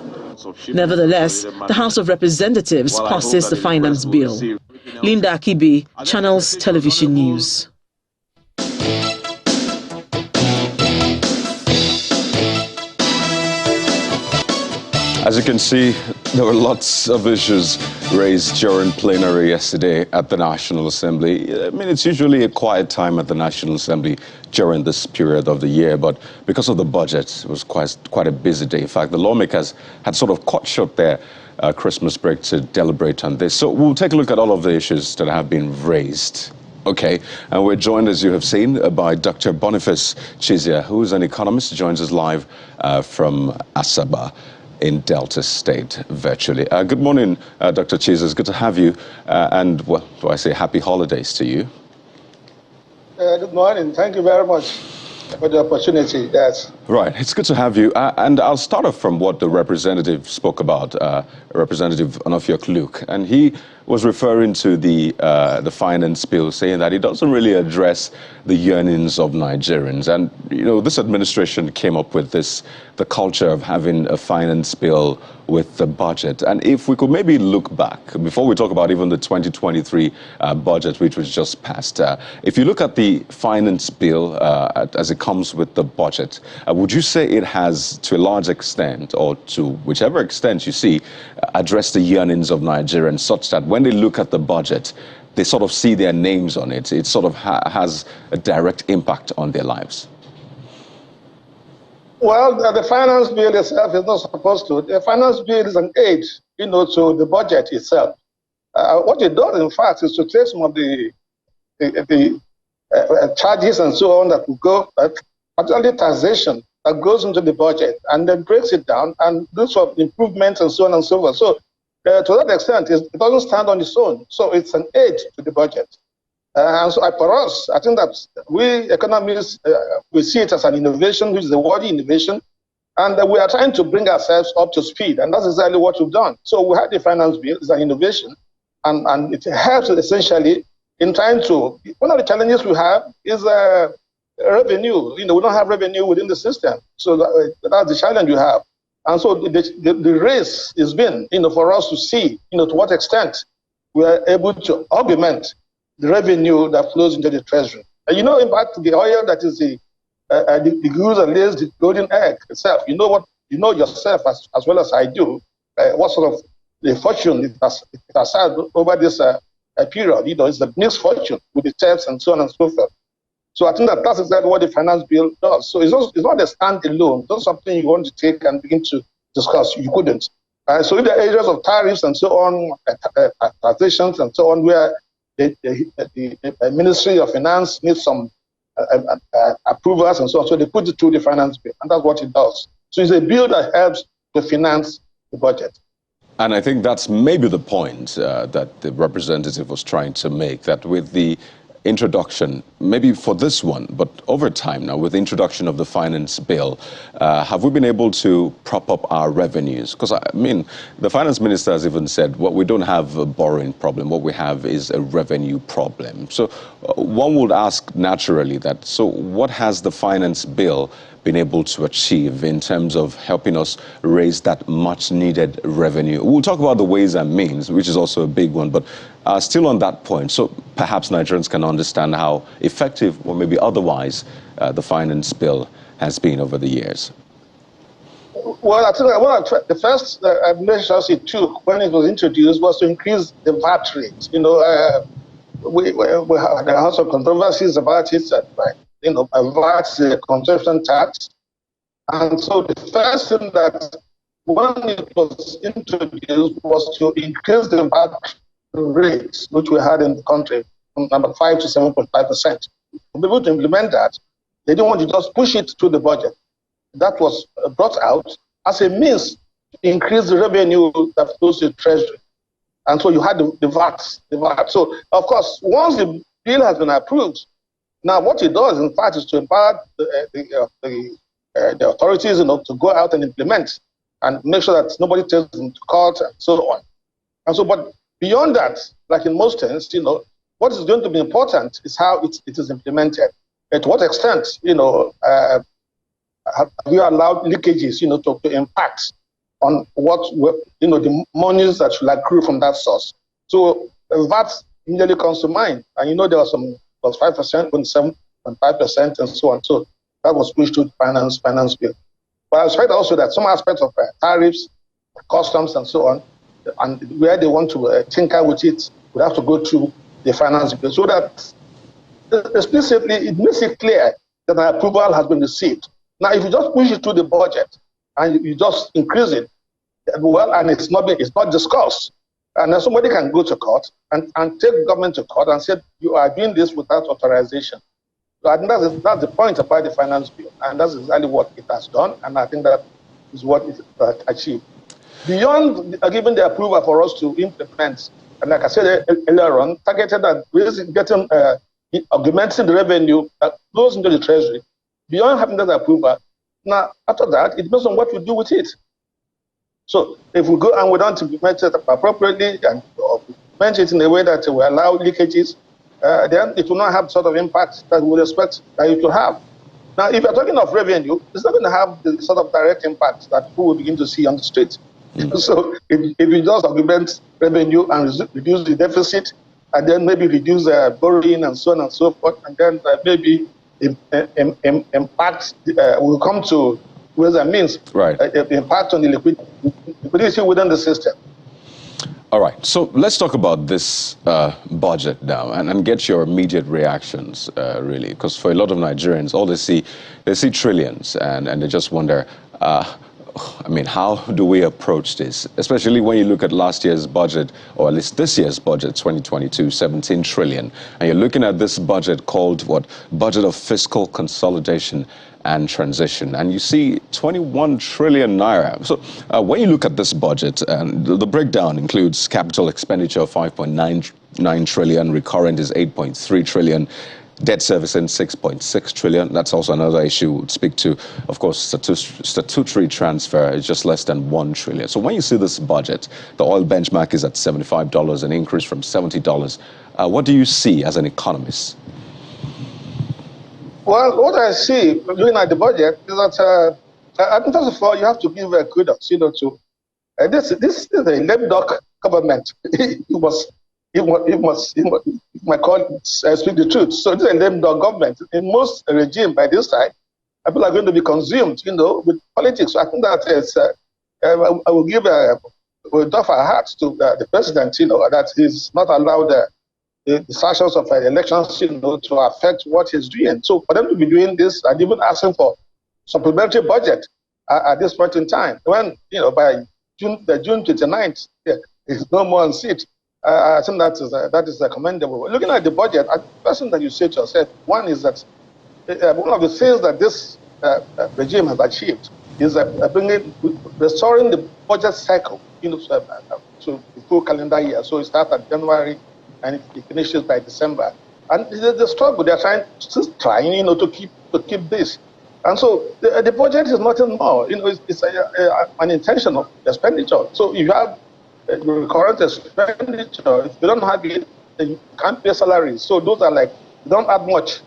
Nevertheless, the House of Representatives passes the finance bill. Linda Akibi, Channels Television News. As you can see, there were lots of issues raised during plenary yesterday at the National Assembly. I mean, it's usually a quiet time at the National Assembly during this period of the year, but because of the budget, it was quite a busy day. In fact, the lawmakers had sort of cut short their Christmas break to deliberate on this. So we'll take a look at all of the issues that have been raised. Okay, and we're joined, as you have seen, by Dr. Boniface Chizia, who is an economist, joins us live from Asaba in Delta State, virtually. Good morning, Dr. Chizia. It's good to have you. And, well, do I say happy holidays to you? Good morning. Thank you very much for the opportunity. Yes. Right. It's good to have you. And I'll start off from what the representative spoke about, Representative Onofiok Luke. And he was referring to the finance bill, saying that it doesn't really address the yearnings of Nigerians. And, you know, this administration came up with the culture of having a finance bill with the budget. And if we could maybe look back, before we talk about even the 2023 budget, which was just passed, if you look at the finance bill as it comes with the budget, would you say it has, to a large extent, or to whichever extent you see, addressed the yearnings of Nigerians such that when they look at the budget, they sort of see their names on it? It sort of has a direct impact on their lives. Well, the finance bill itself is not supposed to. The finance bill is an aid, you know, to the budget itself. What it does, in fact, is to take some of the charges and so on that will go, particularly taxation that goes into the budget, and then breaks it down and do some improvements and so on and so forth. So to that extent, it doesn't stand on its own. So it's an aid to the budget. And so for us, I think that we economists, we see it as an innovation, which is a worthy innovation, and we are trying to bring ourselves up to speed, and that's exactly what we've done. So we had the finance bill, it's an innovation, and it helps essentially in trying to, one of the challenges we have is revenue. You know, we don't have revenue within the system, so that's the challenge you have. And so the race has been, you know, for us to see, you know, to what extent we are able to augment the revenue that flows into the treasury. And you know, in fact, the oil that is the goose that lays the golden egg itself. You know what, you know yourself as well as I do, what sort of the fortune it has had over this period. You know, it's a mixed fortune with the thefts and so on and so forth. So I think that that's exactly what the finance bill does. So it's not a standalone. It's not something you want to take and begin to discuss. You couldn't. So in the areas of tariffs and so on, taxations and so on, where the Ministry of Finance needs some approvals and so on. So they put it through the finance bill, and that's what it does. So it's a bill that helps to finance the budget. And I think that's maybe the point that the representative was trying to make, that with the introduction, maybe for this one, but over time now, with the introduction of the finance bill, have we been able to prop up our revenues? Because, I mean, the finance minister has even said, well, we don't have a borrowing problem. What we have is a revenue problem. So one would ask naturally that, so what has the finance bill been able to achieve in terms of helping us raise that much needed revenue? We'll talk about the ways and means, which is also a big one, but still on that point, so perhaps Nigerians can understand how effective or maybe otherwise the finance bill has been over the years. Well, I think the first measures it took when it was introduced was to increase the VAT rate. You know, we had some controversies about it, you know, VAT is a consumption tax. And so the first thing that when it was introduced was to increase the VAT rates which we had in the country from number 5 to 7.5%. To be able to implement that, they didn't want to just push it to the budget. That was brought out as a means to increase the revenue that goes to the treasury. And so you had the VAT. So, of course, once the bill has been approved, now what it does, in fact, is to empower the authorities, you know, to go out and implement and make sure that nobody takes them to court and so on. And so, but beyond that, like in most things, you know, what is going to be important is how it is implemented. To what extent, you know, have you allowed leakages, you know, to impact on what, you know, the monies that should accrue from that source. So VAT immediately comes to mind. And, you know, there was some was 5%, 7.5%, and so on. So that was pushed to the finance bill. But I expect also that some aspects of tariffs, customs, and so on, and where they want to tinker with it, would have to go through the finance bill. So that explicitly, it makes it clear that an approval has been received. Now, if you just push it to the budget and you just increase it, well, and it's not discussed, and then somebody can go to court and take government to court and say, you are doing this without authorization. So I think that's the point about the finance bill, and that's exactly what it has done, and I think that is what it achieved. Beyond giving the approval for us to implement, and like I said earlier on, targeted at getting augmenting the revenue that goes into the treasury, beyond having that approval, now after that, it depends on what we do with it. So if we go and we don't implement it appropriately and implement it in a way that will allow leakages, then it will not have the sort of impact that we would expect that it will have. Now, if you're talking of revenue, it's not going to have the sort of direct impact that people will begin to see on the street. So if you just augment revenue and reduce the deficit, and then maybe reduce borrowing and so on and so forth, and then maybe impact will come to ways and means, right? Impact on the liquidity within the system. All right, so let's talk about this budget now and get your immediate reactions, really, because for a lot of Nigerians, all they see trillions, and they just wonder, I mean, how do we approach this? Especially when you look at last year's budget, or at least this year's budget, 2022, 17 trillion. And you're looking at this budget called, what, Budget of Fiscal Consolidation and Transition. And you see 21 trillion naira. So when you look at this budget, and the breakdown includes capital expenditure of 5.99 trillion, recurrent is 8.3 trillion, debt servicing 6.6 trillion. That's also another issue we'll speak to. Of course, statutory transfer is just less than 1 trillion. So when you see this budget, the oil benchmark is at $75, an increase from $70. What do you see as an economist? Well, what I see looking at the budget is that, I think first of all, you have to give kudos, you know, to this is a lame duck government. It might call it, speak the truth. So this is a lame duck government. In most regime by this time, people are going to be consumed, you know, with politics. So I think that is, I will give we'll doff our hats to the president, you know, that he's not allowed the sanctions of elections, you know, to affect what he's doing. So for them to be doing this and even asking for supplementary budget at this point in time, when, you know, by June 29th, he's no more on seat. I think that is commendable. Looking at the budget, the first thing that you say to yourself, one is that one of the things that this regime has achieved is restoring the budget cycle, to the full calendar year. So it starts at January and it finishes by December. And the struggle they're trying to keep this. And so the budget is nothing more. It's an intention of expenditure. So if you have recurrent expenditure, if you don't have it, then you can't pay salaries. So those are like, you don't add much,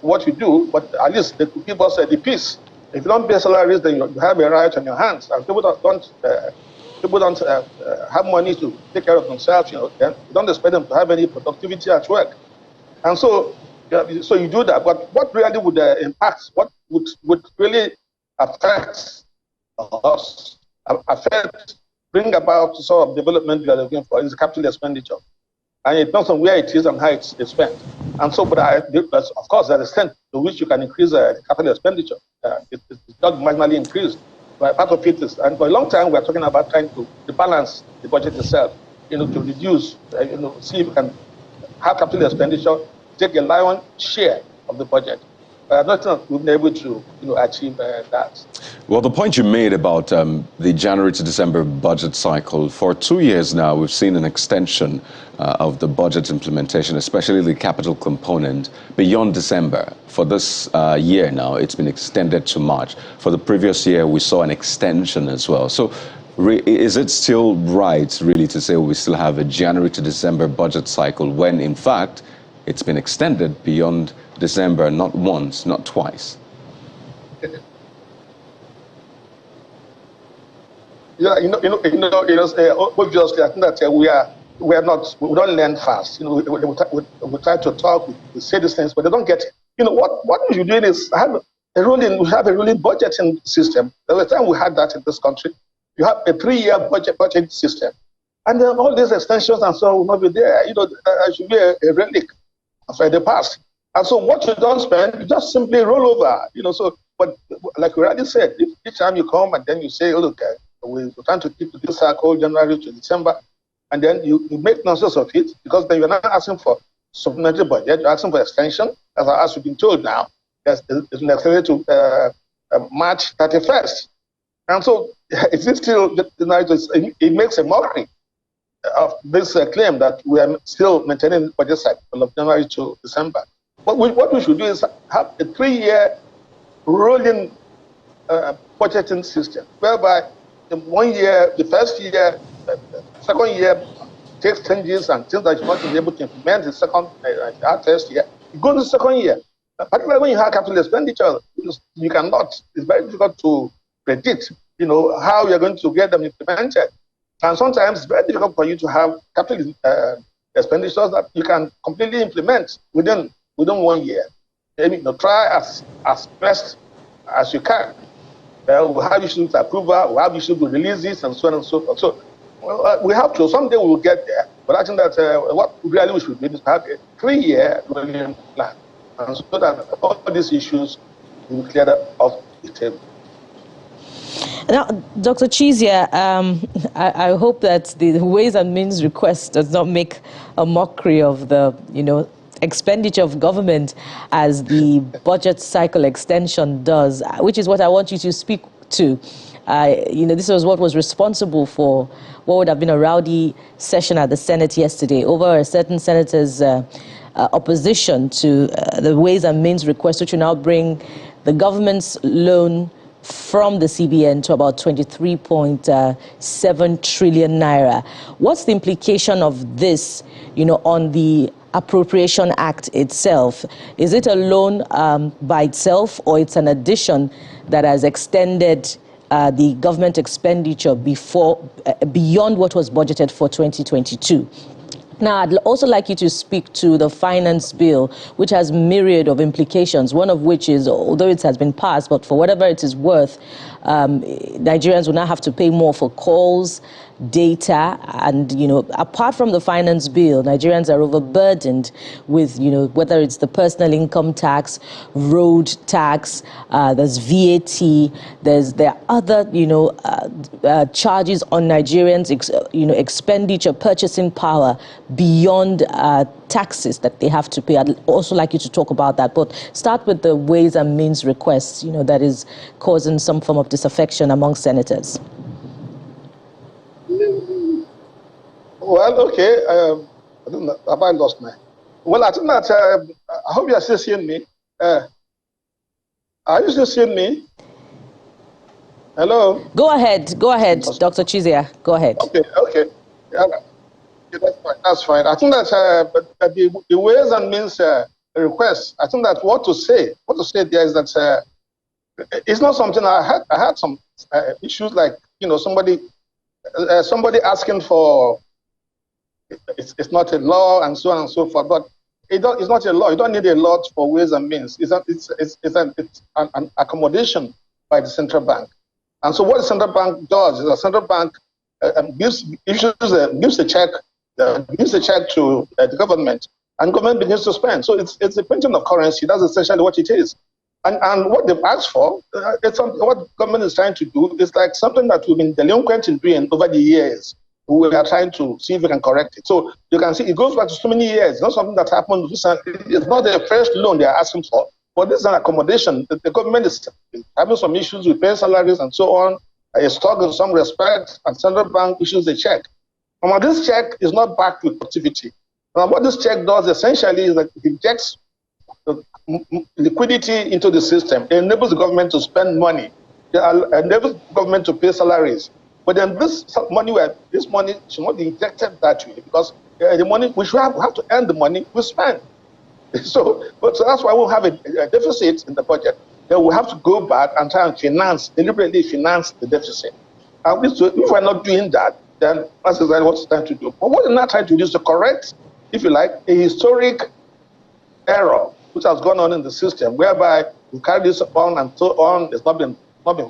what you do, but at least they could give us the peace. If you don't pay salaries, then you have a riot on your hands, and people don't have money to take care of themselves. Then you don't expect them to have any productivity at work, and so you do that. But what really would impact? What would really affect us? Bring about the sort of development we are looking for is capital expenditure. And it depends on where it is and how it's spent. And so, but of course, there's an extent to which you can increase capital expenditure. It's not marginally increased. But part of it is, and for a long time, we're talking about trying to balance the budget itself, to reduce, see if we can have capital expenditure, take a lion's share of the budget. Not we've been able to achieve that. Well, the point you made about the January to December budget cycle, for 2 years now, we've seen an extension of the budget implementation, especially the capital component, beyond December. For this year now, it's been extended to March. For the previous year, we saw an extension as well. So is it still right, really, to say we still have a January to December budget cycle when, in fact, it's been extended beyond December, not once, not twice? Yeah, obviously, I think that we don't learn fast. We try to talk, we say these things, but they don't get it. What we should do is we have a ruling budgeting system. At the time we had that in this country, you have a 3-year budget system, and then all these extensions and so on will not be there. It should be a relic of the past. And so what you don't spend, you just simply roll over. But like we already said, each time you come and then you say, look, we're trying to keep this cycle January to December, and then you make nonsense of it, because then you're not asking for supplementary budget, you're asking for extension, as we've been told now. It's been extended to March 31st. And so it's still, it makes a mockery of this claim that we are still maintaining the budget cycle of January to December. What we should do is have a 3-year rolling budgeting system, whereby in 1 year, the first year, second year takes changes and things that you're not able to implement the second, first year. You go to the second year. Particularly when you have capital expenditure, you cannot. It's very difficult to predict, how you're going to get them implemented. And sometimes it's very difficult for you to have capital expenditures that you can completely implement within 1 year. Maybe try as best as you can. We'll have issues with approval, we'll have issues with releases, and so on and so forth. So we have to. Someday we will get there. But I think that what really we should do is have a 3-year rolling plan, and so that all these issues will be cleared off the table. Now, Dr. Chizia, I hope that the Ways and Means request does not make a mockery of the, expenditure of government as the budget cycle extension does, which is what I want you to speak to. This was what was responsible for what would have been a rowdy session at the Senate yesterday over a certain senator's opposition to the Ways and Means request, which will now bring the government's loan from the CBN to about 23.7 trillion naira. What's the implication of this, on the Appropriation Act itself? Is it a loan by itself, or it's an addition that has extended the government expenditure beyond what was budgeted for 2022? Now, I'd also like you to speak to the finance bill, which has myriad of implications, one of which is, although it has been passed, but for whatever it is worth, Nigerians will now have to pay more for calls, data, and, apart from the finance bill, Nigerians are overburdened with, whether it's the personal income tax, road tax, there's VAT, there are other, charges on Nigerians, expenditure, purchasing power beyond taxes that they have to pay. I'd also like you to talk about that, but start with the Ways and Means requests, that is causing some form of disaffection among senators. Well, okay. I don't know. Have I lost my? Well, I think that I hope you are still seeing me. Are you still seeing me? Hello. Go ahead, Dr. Chizia. Go ahead. Okay. Yeah, that's fine. That's fine. I think that the Ways and Means request. I think that what to say there is that it's not something I had some issues like somebody asking for. It's not a law and so on and so forth, but it's not a law. You don't need a law for Ways and Means. It's an accommodation by the central bank. And so what the central bank does is the central bank gives a check to the government, and government begins to spend. So it's the printing of currency. That's essentially what it is. And what they've asked for, what government is trying to do is like something that we've been delinquent in doing over the years. We are trying to see if we can correct it. So you can see it goes back to so many years. It's not something that happened recently. It's not a fresh loan they are asking for, but this is an accommodation. The government is having some issues with paying salaries and so on. It's stuck in some respect, and central bank issues a check. And this check is not backed with activity. And what this check does essentially is that it injects liquidity into the system. It enables the government to spend money. It enables the government to pay salaries. But then this money should not be injected that way, because the money we should have to earn the money we spend. So that's why we'll have a deficit in the budget. Then we'll have to go back and try and deliberately finance the deficit. And if we're not doing that, then that's exactly what it's trying to do. But what we're not trying to do is to correct, if you like, a historic error which has gone on in the system, whereby we carry this on and so on. It's not been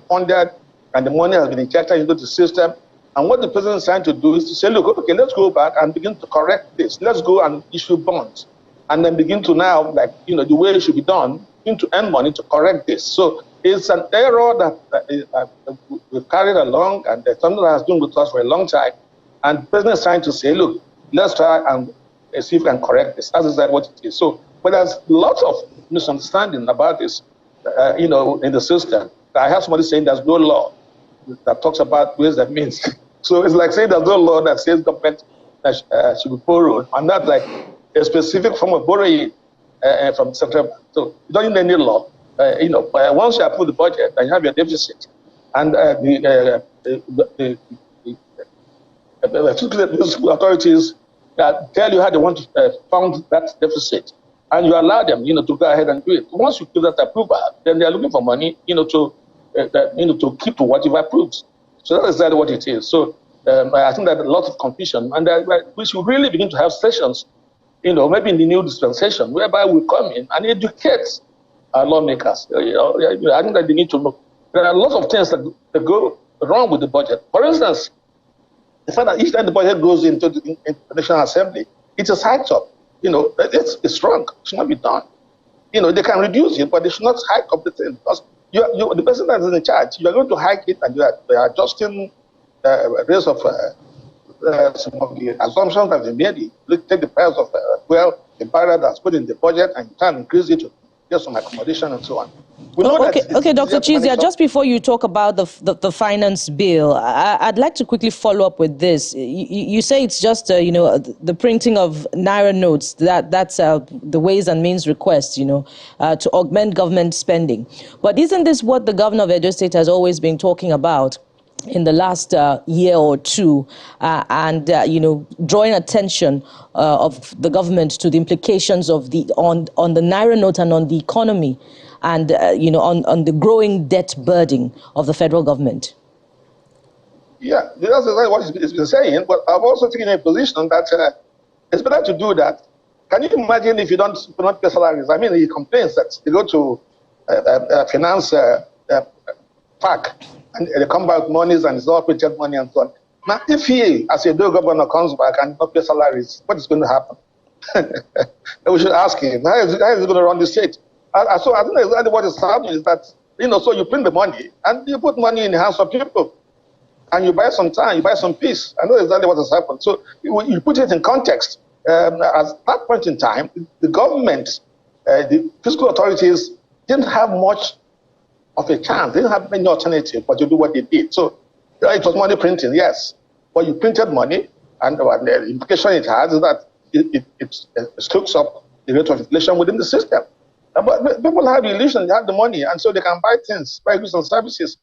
funded, and the money has been injected into the system. And what the president is trying to do is to say, look, okay, let's go back and begin to correct this. Let's go and issue bonds, and then begin to now, the way it should be done, begin to earn money to correct this. So it's an error that we've carried along, and it's something that has been with us for a long time. And the president is trying to say, look, let's try and see if we can correct this. That's exactly what it is. So, but there's lots of misunderstanding about this, in the system. I have somebody saying there's no law that talks about Ways and Means. So it's like saying there's no law that says government should be borrowed, and that's like a specific form of borrowing from the central bank. So you don't need any law. Once you approve the budget and you have your deficit, and the authorities tell you how they want to fund that deficit, and you allow them, to go ahead and do it. Once you give that approval, then they are looking for money, to keep to what you've approved. So that's exactly what it is. So I think that a lot of confusion, and we should really begin to have sessions, maybe in the new dispensation, whereby we come in and educate our lawmakers. I think that they need to know. There are lots of things that go wrong with the budget. For instance, the fact that each time the budget goes into the National Assembly, it is hiked up. It's wrong. It should not be done. They can reduce it, but they should not hike up the thing, because the person that is in charge, you are going to hike it, and you are adjusting rates of some of the assumptions that they made. You take the price of the barrel that's put in the budget, and you can increase it to get some accommodation and so on. Okay, Dr. Chizia, just before you talk about the finance bill, I'd like to quickly follow up with this. You say it's just, the printing of Naira notes, that's the Ways and Means request, to augment government spending. But isn't this what the governor of Edo State has always been talking about in the last year or two, and drawing attention of the government to the implications of on the Naira note and on the economy, and on the growing debt burden of the federal government? Yeah, that's exactly what he's been saying. But I've also taken a position that it's better to do that. Can you imagine if you don't pay salaries? I mean, he complains that they go to finance PAC, and they come back with monies, and it's all printed money and so on. Now, if he, as a new governor, comes back and not pay salaries, what is going to happen? We should ask him, how is he going to run the state? So I think exactly what is happening is that, so you print the money and you put money in the hands of people and you buy some time, you buy some peace. I know exactly what has happened. So you put it in context. At that point in time, the government, the fiscal authorities didn't have much of a chance. They didn't have many alternatives but to do what they did. So it was money printing, yes. But you printed money, and the implication it has is that it stokes up the rate of inflation within the system. But people have the illusion, they have the money, and so they can buy things, buy goods and services.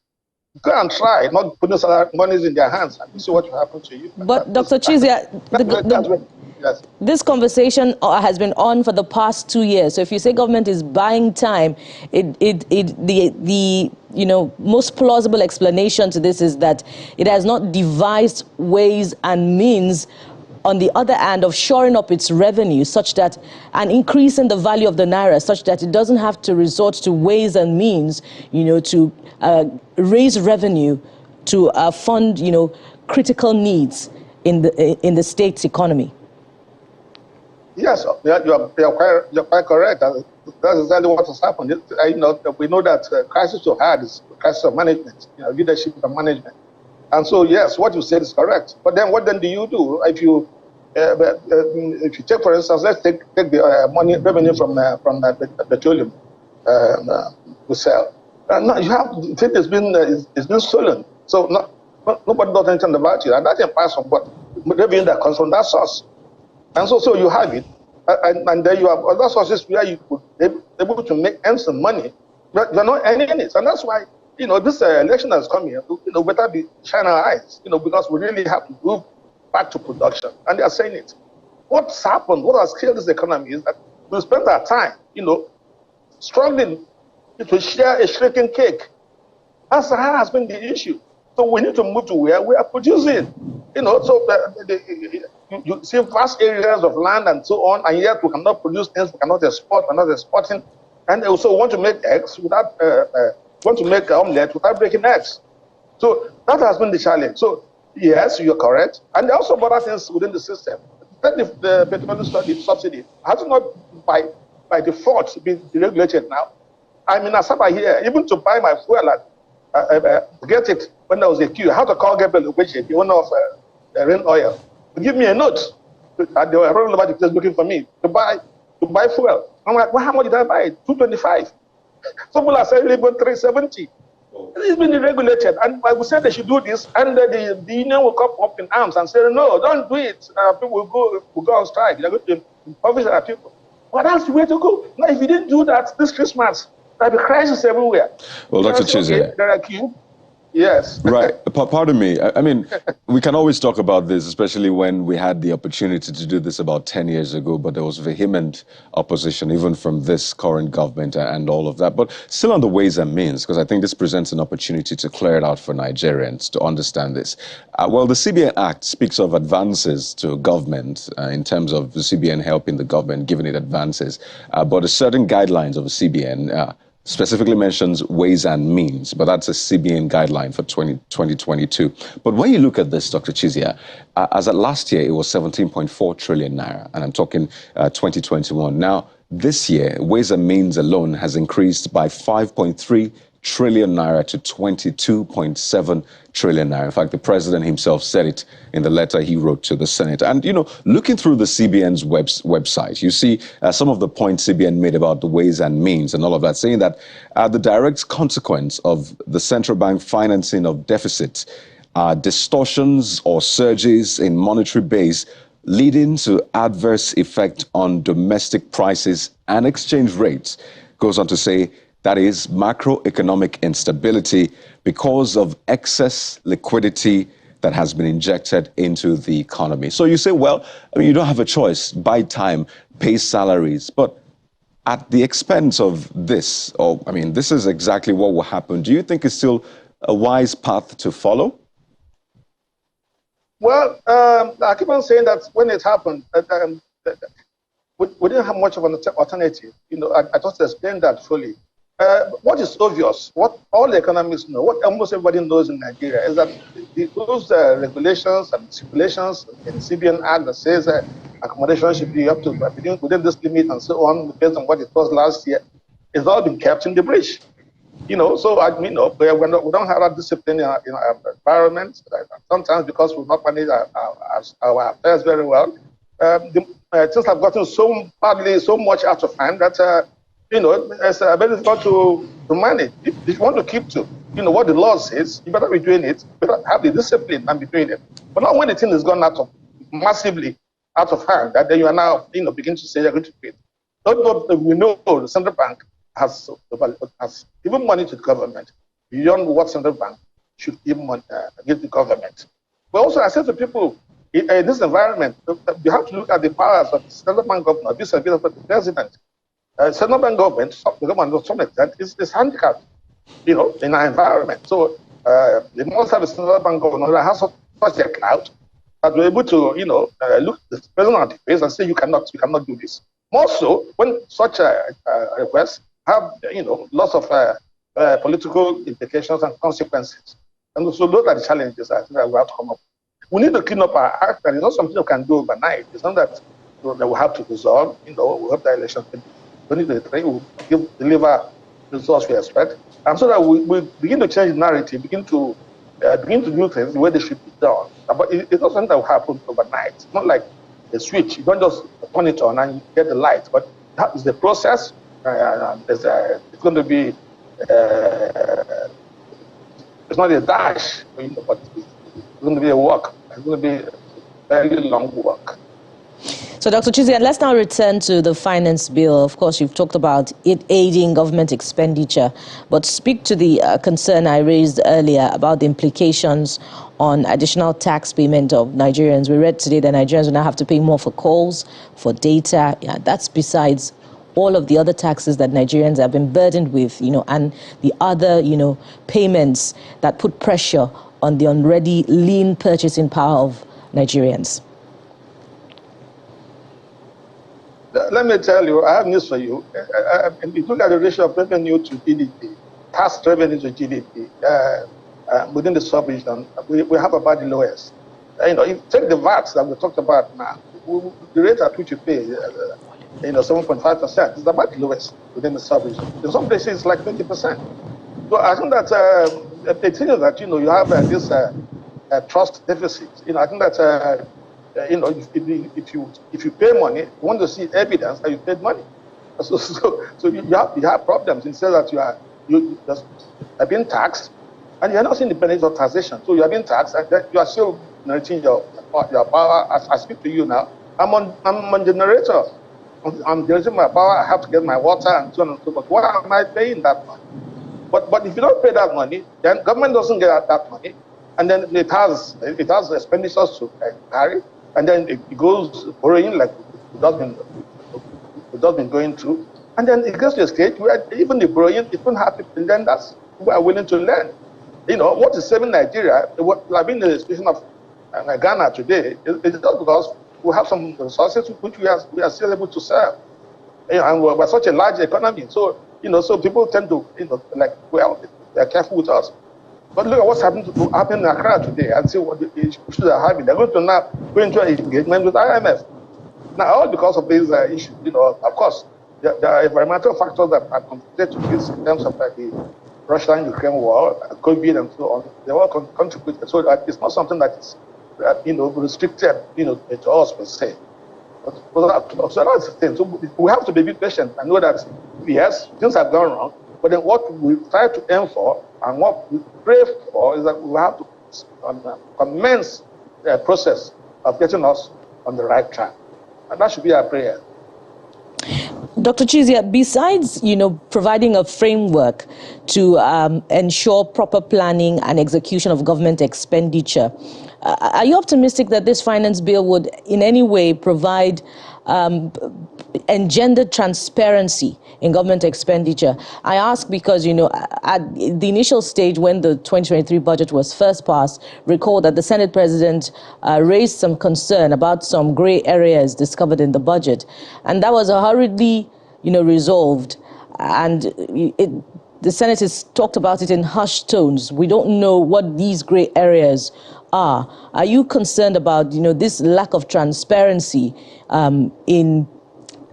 Go and try, not putting monies in their hands, and see what will happen to you. But Dr. Chizia, yes. This conversation has been on for the past 2 years. So if you say government is buying time, the most plausible explanation to this is that it has not devised ways and means on the other hand of shoring up its revenue such that an increase in the value of the naira such that it doesn't have to resort to ways and means, to raise revenue to fund, critical needs in the state's economy. Yes, you're quite correct. That's exactly what has happened. We know that crisis you had is crisis of management, leadership and management. And so, yes, what you said is correct. But then what then do you do if you take, for instance, let's take the revenue from the petroleum we sell. No, you have it's been stolen. So nobody does anything about it, and that implies from what revenue that comes from that source. And so you have it, and then you have other sources where you could be able to make ends of money, but you're not earning it. And that's why, this election that's coming, better be shine our eyes, because we really have to move back to production. And they are saying it. What's happened, what has killed this economy is that we spent our time, struggling to share a shrinking cake. That has been the issue. So we need to move to where we are producing. You see vast areas of land and so on, and yet we cannot produce things, we cannot export, we're not exporting. And also want to make eggs without, want to make omelette without breaking eggs. So that has been the challenge. So yes, you're correct. And there are also other things within the system. The petroleum subsidy has not by default been deregulated now. I'm in Asaba here, even to buy my fuel and get it when there was a queue. I had to call Gabriel, the owner of Rain Oil, to give me a note. And they were running over the place looking for me to buy fuel. I'm like, well, how much did I buy? $225. Some people are saying even $370. It's been deregulated, and I would say they should do this, and the union will come up in arms and say, no, don't do it. People will go on strike. They're going to impoverish our people. Well, that's the way to go. Now, if you didn't do that this Christmas, there'll be crisis everywhere. Well, Dr. Chizia. There are queues. Yes. Right. Pardon me. I mean, we can always talk about this, especially when we had the opportunity to do this about 10 years ago, but there was vehement opposition, even from this current government and all of that. But still on the ways and means, because I think this presents an opportunity to clear it out for Nigerians to understand this. Well, the CBN Act speaks of advances to government in terms of the CBN helping the government, giving it advances. But a certain guidelines of the CBN specifically mentions ways and means, but that's a CBN guideline for 2022. But when you look at this, Dr. Chizia, as at last year, it was 17.4 trillion naira, and I'm talking 2021. Now, this year, ways and means alone has increased by 5.3 trillion naira to 22.7 trillion naira. In fact, the president himself said it in the letter he wrote to the Senate. And, looking through the CBN's website, you see some of the points CBN made about the ways and means and all of that, saying that the direct consequence of the central bank financing of deficits are distortions or surges in monetary base leading to adverse effect on domestic prices and exchange rates. Goes on to say, that is macroeconomic instability because of excess liquidity that has been injected into the economy. So you say, well, you don't have a choice. Buy time, pay salaries. But at the expense of this, this is exactly what will happen. Do you think it's still a wise path to follow? Well, I keep on saying that when it happened, we didn't have much of an alternative. I just explained that fully. What is obvious, what all the economists know, what almost everybody knows in Nigeria is that those regulations and stipulations in the CBN Act that says accommodation should be up to within this limit and so on, based on what it was last year, it's all been kept in the breach. You know, so we don't have that discipline in our environment. Sometimes because we've not managed our affairs very well, things have gotten so badly, so much out of hand that it's very difficult to manage. If you want to keep to, what the law says, you better be doing it. You better have the discipline and be doing it. But not when the thing has gone massively out of hand, that then you are now, begin to say you're going to do it. We know the central bank has given money to the government beyond what central bank should give the government. But also, I said to people, in this environment, you have to look at the powers of the central bank governor, vis-a-vis of the president. Central bank government, the government to some extent, is handicapped, in our environment. So they must have a central bank governor that has such a clout that we're able to, look the president at the face and say you cannot do this. More so when such requests have, lots of political implications and consequences. And so those are the challenges I think that we have to come up with. We need to clean up our act, and it's not something we can do overnight. It's not that we have to resolve. We hope the election 2023 will deliver the results we expect, and so that we begin to change the narrative, begin to do things the way they should be done. But it's not something that will happen overnight. It's not like a switch. You don't just turn it on and you get the light. But that is the process. It's going to be. It's not a dash, but it's going to be a walk. It's going to be a very long walk. So, Dr. Chizie, let's now return to the finance bill. Of course, you've talked about it aiding government expenditure, but speak to the concern I raised earlier about the implications on additional tax payment of Nigerians. We read today that Nigerians will now have to pay more for calls, for data. Yeah, that's besides all of the other taxes that Nigerians have been burdened with, and the other, payments that put pressure on the already lean purchasing power of Nigerians. Let me tell you, I have news for you. If you look at the ratio of revenue to GDP, tax revenue to GDP, within the sub-region, we have about the lowest. You take the VAT that we talked about now, the rate at which you pay, 7.5%, is about the lowest within the sub-region. In some places, it's like 20%. So I think that the thing is that, you have this trust deficit. I think that if you pay money, you want to see evidence that you paid money. So you have problems instead that you are being taxed, and you are not seeing the benefits of taxation. So you are being taxed, and you are still generating your power. As I speak to you now, I'm on generator. I'm generating my power. I have to get my water and so on and so forth. Why am I paying that money? But if you don't pay that money, then government doesn't get that money, and then it has expenditures to carry. And then it goes borrowing like it has been going through. And then it gets to a stage where even the borrowing, it won't have people lenders who are willing to lend. What is saving Nigeria, what I've been in the situation of Ghana today, is just because we have some resources which we are still able to serve. And we're such a large economy. So, so people tend to, they're careful with us. But look at what's happening in Accra today and see what the issues are having. They're going to now go into an engagement with IMF. Now, all because of these issues, of course, there are environmental factors that are contributed to this in terms of the Russia-Ukraine war, COVID, and so on. They all contribute. So that it's not something that is, restricted, to us per se. So that's the thing. So we have to be patient and know that, yes, things have gone wrong, but then what we try to aim for and what we pray for is that we have to commence the process of getting us on the right track. And that should be our prayer. Dr. Chizie, besides, providing a framework to ensure proper planning and execution of government expenditure, are you optimistic that this finance bill would in any way provide engendered transparency in government expenditure? I ask because, at the initial stage when the 2023 budget was first passed, recall that the Senate President raised some concern about some gray areas discovered in the budget. And that was hurriedly, resolved. and the Senate has talked about it in hushed tones. We don't know what these gray areas are. Are you concerned about, this lack of transparency in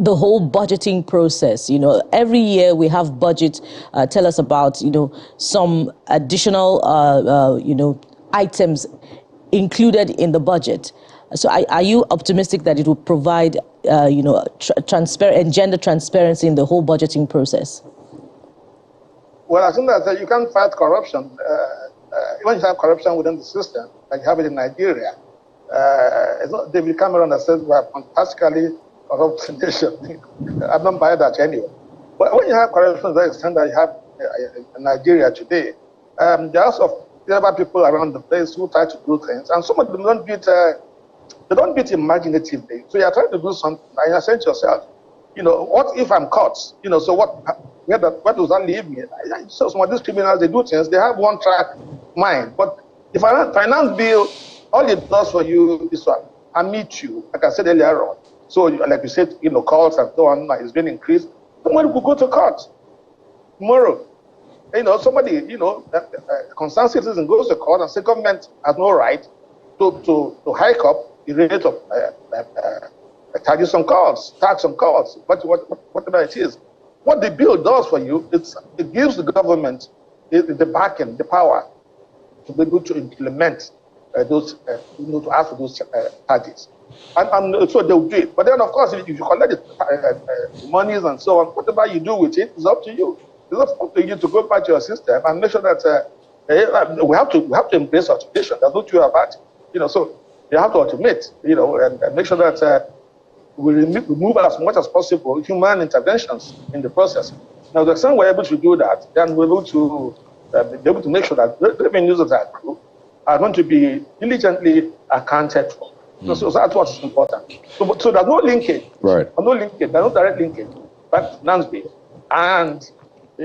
the whole budgeting process? Every year we have budget tell us about, some additional, items included in the budget. So are you optimistic that it will provide, transparent and gender transparency in the whole budgeting process? Well, I think that you can't fight corruption. When you have corruption within the system, like you have it in Nigeria, it's not David Cameron that says we are fantastically corrupt nation. I'm not buying that anyway. But when you have corruption to the extent that you have in Nigeria today, there are other people around the place who try to do things, and some of them don't do it imaginatively. So you're trying to do something, and you're saying to yourself, what if I'm caught? So where does that leave me? So some of these criminals, they do things, they have one track mind. But the finance bill, all it does for you is one, I meet you, like I said earlier on. So like you said, courts and so on is being increased. Somebody could go to court tomorrow. Somebody, concerned citizen goes to court and say government has no right to hike up the rate of charges on calls, tax on calls, whatever it is. What the bill does for you, it gives the government the backing, the power to be able to implement those, to ask for those charges. And so they'll do it. But then, of course, if you collect the monies and so on, whatever you do with it is up to you. It's up to you to go back to your system and make sure that we have to embrace automation. That's what you are about. So you have to automate, and make sure that we remove as much as possible human interventions in the process. Now, the extent we're able to do that, then we're able to be able to make sure that the revenues that accrue are going to be diligently accounted for. So that's what's important. So there's no linkage. Right. There's no linkage. There's no direct linkage. But finance bill and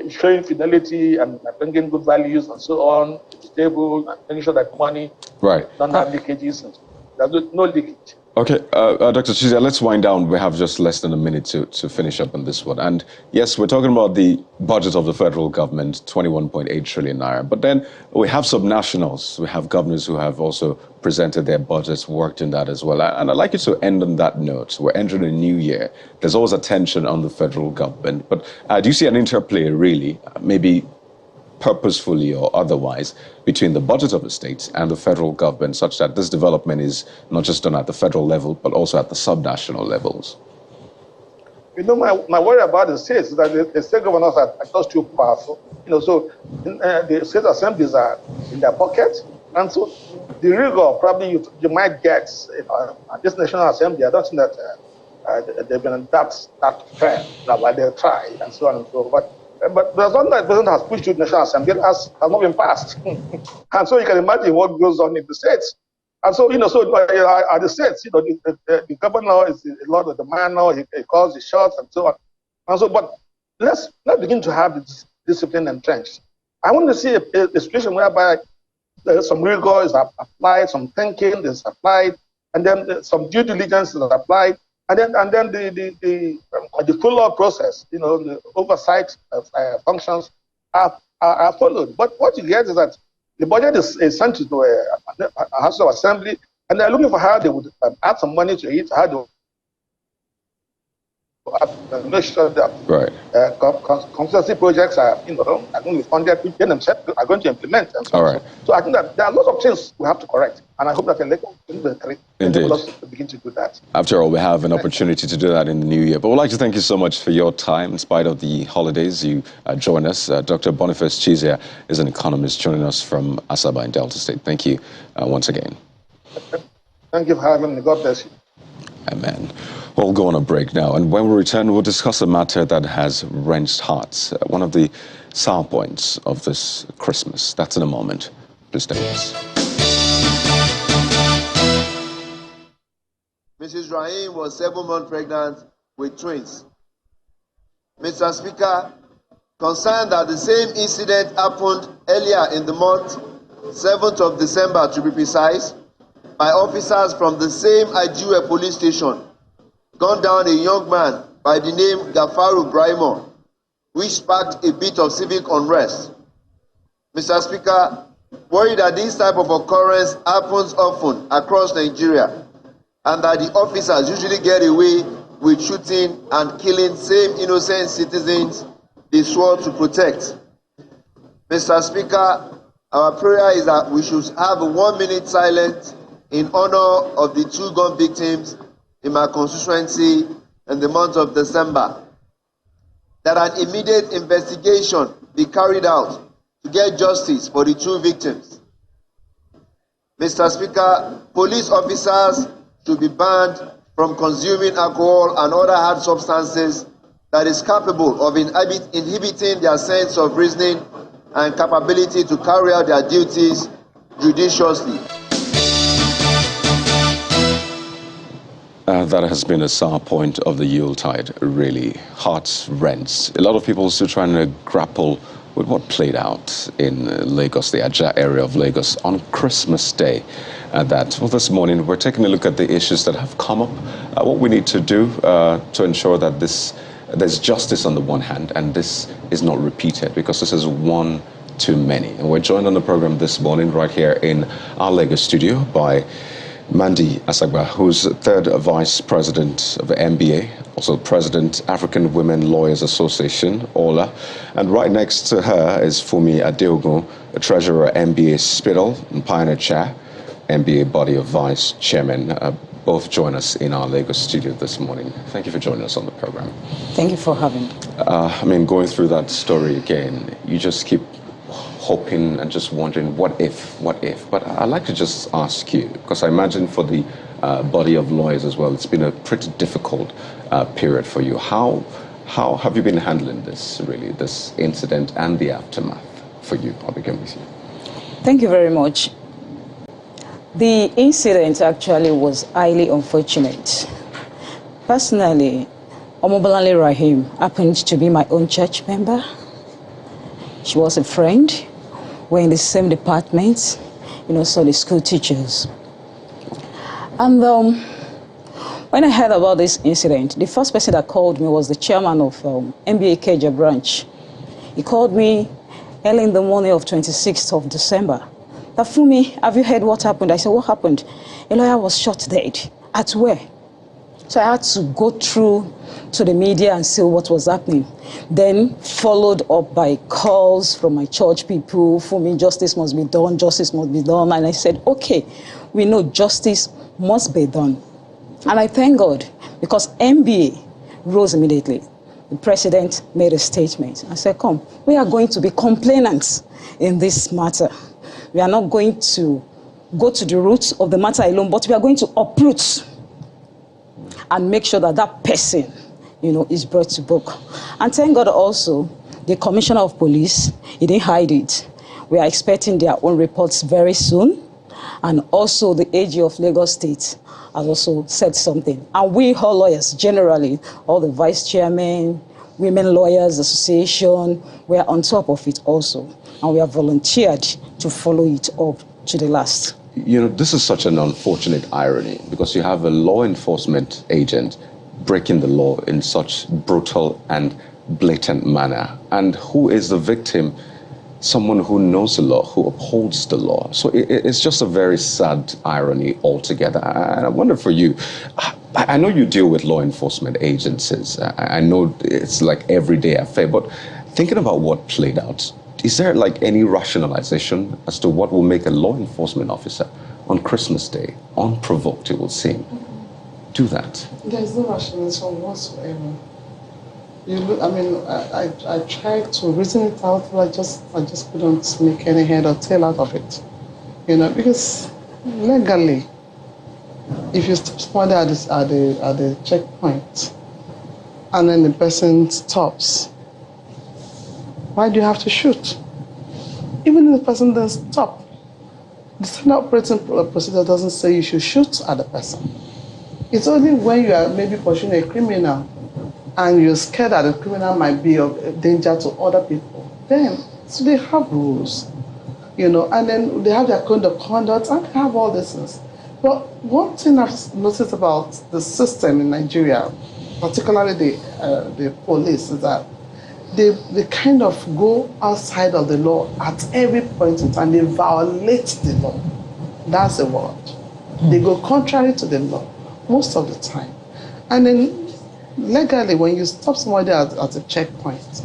showing fidelity and bringing good values and so on, stable, and making sure that money don't have leakages. And there's no leakage. Okay, Dr. Chizia, let's wind down. We have just less than a minute to finish up on this one. And yes, we're talking about the budget of the federal government, 21.8 trillion naira. But then we have subnationals. We have governors who have also presented their budgets, worked in that as well. And I'd like you to end on that note. We're entering a new year. There's always attention on the federal government. But do you see an interplay, really, maybe purposefully or otherwise, between the budget of the states and the federal government, such that this development is not just done at the federal level, but also at the subnational levels? My worry about the states is that the state governors are just too powerful. So the state assemblies are in their pocket, and so the rigor probably you might get at this National Assembly. I don't think that they've been that fair, but they'll try and so on and so forth. But there's one that the president has pushed to the National Assembly has not been passed. And so you can imagine what goes on in the states. And so, at the states, the governor is a lot of the man now, he calls the shots and so on. And so, but let's begin to have this discipline entrenched. I want to see a situation whereby some rigor is applied, some thinking is applied, and then some due diligence is applied. And then the follow-up process, the oversight functions are followed. But what you get is that the budget is sent to a House of Assembly, and they're looking for how they would add some money to it, how to make sure that consultancy projects are going to be funded, which they themselves are going to implement. And so, so I think that there are lots of things we have to correct, and I hope that the begin to do that. After all, we have an opportunity to do that in the new year. But we'd like to thank you so much for your time. In spite of the holidays, you join us. Dr. Boniface Chizia is an economist joining us from Asaba in Delta State. Thank you once again. Thank you for having me. God bless you. Amen. We'll go on a break now, and when we return, we'll discuss a matter that has wrenched hearts, one of the sour points of this Christmas. That's in a moment. Please stay with us. Mrs. Raheem was 7 months pregnant with twins. Mr. Speaker, concerned that the same incident happened earlier in the month, 7th of December to be precise, by officers from the same Ajiwe police station, gunned down a young man by the name Gafaru Braimo which sparked a bit of civic unrest. Mr. Speaker, worried that this type of occurrence happens often across Nigeria and that the officers usually get away with shooting and killing same innocent citizens they swore to protect. Mr. Speaker, our prayer is that we should have a 1-minute silence in honor of the 2 gun victims in my constituency in the month of December. That an immediate investigation be carried out to get justice for the 2 victims. Mr. Speaker, police officers should be banned from consuming alcohol and other hard substances that is capable of inhibiting their sense of reasoning and capability to carry out their duties judiciously. That has been a sore point of the Yuletide, really. Heart rents. A lot of people still trying to grapple with what played out in Lagos, the Ajah area of Lagos, on Christmas Day. This morning we're taking a look at the issues that have come up, what we need to do to ensure that there's justice on the one hand, and this is not repeated, because this is one too many. And we're joined on the program this morning right here in our Lagos studio by Mandy Asagba, who's third vice president of the MBA, also president African Women Lawyers Association, OLA. And right next to her is Fumi Adeogun, a treasurer MBA Spittle and Pioneer Chair, MBA Body of Vice Chairman. Both join us in our Lagos studio this morning. Thank you for joining us on the program. Thank you for having me. Going through that story again, you just keep hoping and just wondering, what if? But I'd like to just ask you, because I imagine for the body of lawyers as well, it's been a pretty difficult period for you. How have you been handling this, really, this incident and the aftermath for you? I'll begin with you. Thank you very much. The incident actually was highly unfortunate. Personally, Bolanle Raheem happened to be my own church member. She was a friend. We're in the same department, so the school teachers. And when I heard about this incident, the first person that called me was the chairman of MBA Keja branch. He called me early in the morning of 26th of December. Fumi, have you heard what happened? I said, what happened? A lawyer was shot dead. At where? So I had to go through to the media and see what was happening. Then followed up by calls from my church people. Fumi, justice must be done, justice must be done. And I said, okay, we know justice must be done. And I thank God, because MBA rose immediately. The president made a statement. I said, come, we are going to be complainants in this matter. We are not going to go to the roots of the matter alone, but we are going to uproot and make sure that that person, is brought to book. And thank God also, the commissioner of police, he didn't hide it. We are expecting their own reports very soon. And also the AG of Lagos State has also said something. And we all lawyers, generally, all the vice chairmen, Women Lawyers Association, we are on top of it also. And we have volunteered to follow it up to the last. This is such an unfortunate irony, because you have a law enforcement agent breaking the law in such brutal and blatant manner. And who is the victim? Someone who knows the law, who upholds the law. So it's just a very sad irony altogether. And I wonder for you, I know you deal with law enforcement agencies. I know it's like everyday affair, but thinking about what played out, is there any rationalization as to what will make a law enforcement officer on Christmas Day, unprovoked it will seem, do that? There's no rationalization whatsoever. I tried to reason it out, but I just couldn't make any head or tail out of it. Because legally, if you stop somebody at the checkpoint and then the person stops, why do you have to shoot? Even if the person doesn't stop, the standard operating procedure doesn't say you should shoot at the person. It's only when you are maybe pursuing a criminal and you're scared that the criminal might be of danger to other people. So they have rules, and then they have their code of conduct and they have all these things. But one thing I've noticed about the system in Nigeria, particularly the police, is that they kind of go outside of the law at every point in time. They violate the law. That's the word. They go contrary to the law most of the time. And then legally, when you stop somebody at a checkpoint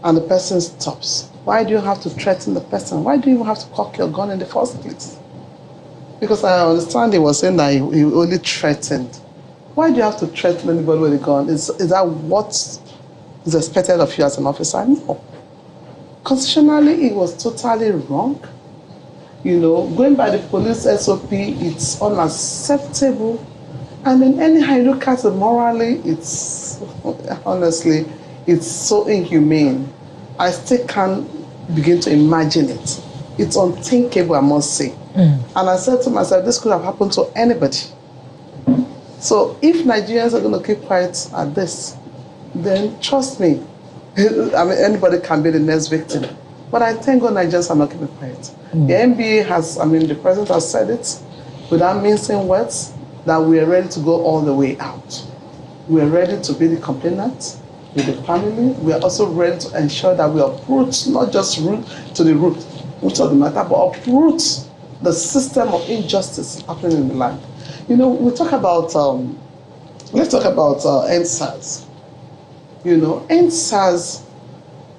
and the person stops, why do you have to threaten the person? Why do you even have to cock your gun in the first place? Because I understand he was saying that he only threatened. Why do you have to threaten anybody with a gun? Is that what is expected of you as an officer? No. Constitutionally, it was totally wrong. You know, going by the police SOP, it's unacceptable. And then anyhow you look at it morally, it's, honestly, it's so inhumane. I still can't begin to imagine it. It's unthinkable, I must say. And I said to myself, this could have happened to anybody. So if Nigerians are going to keep quiet at this, then trust me, I mean, anybody can be the next victim. But I thank God Nigerians are not keeping quiet. The NBA has, I mean, the president has said it without mincing words, that we are ready to go all the way out. We are ready to be the complainant with the family. We are also ready to ensure that we uproot, not just root to the root of the matter, but uproot the system of injustice happening in the land. You know, we talk about, let's talk about NSAS. You know, NSAS,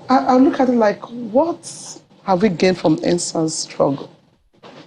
I look at it like, what have we gained from NSAS struggle?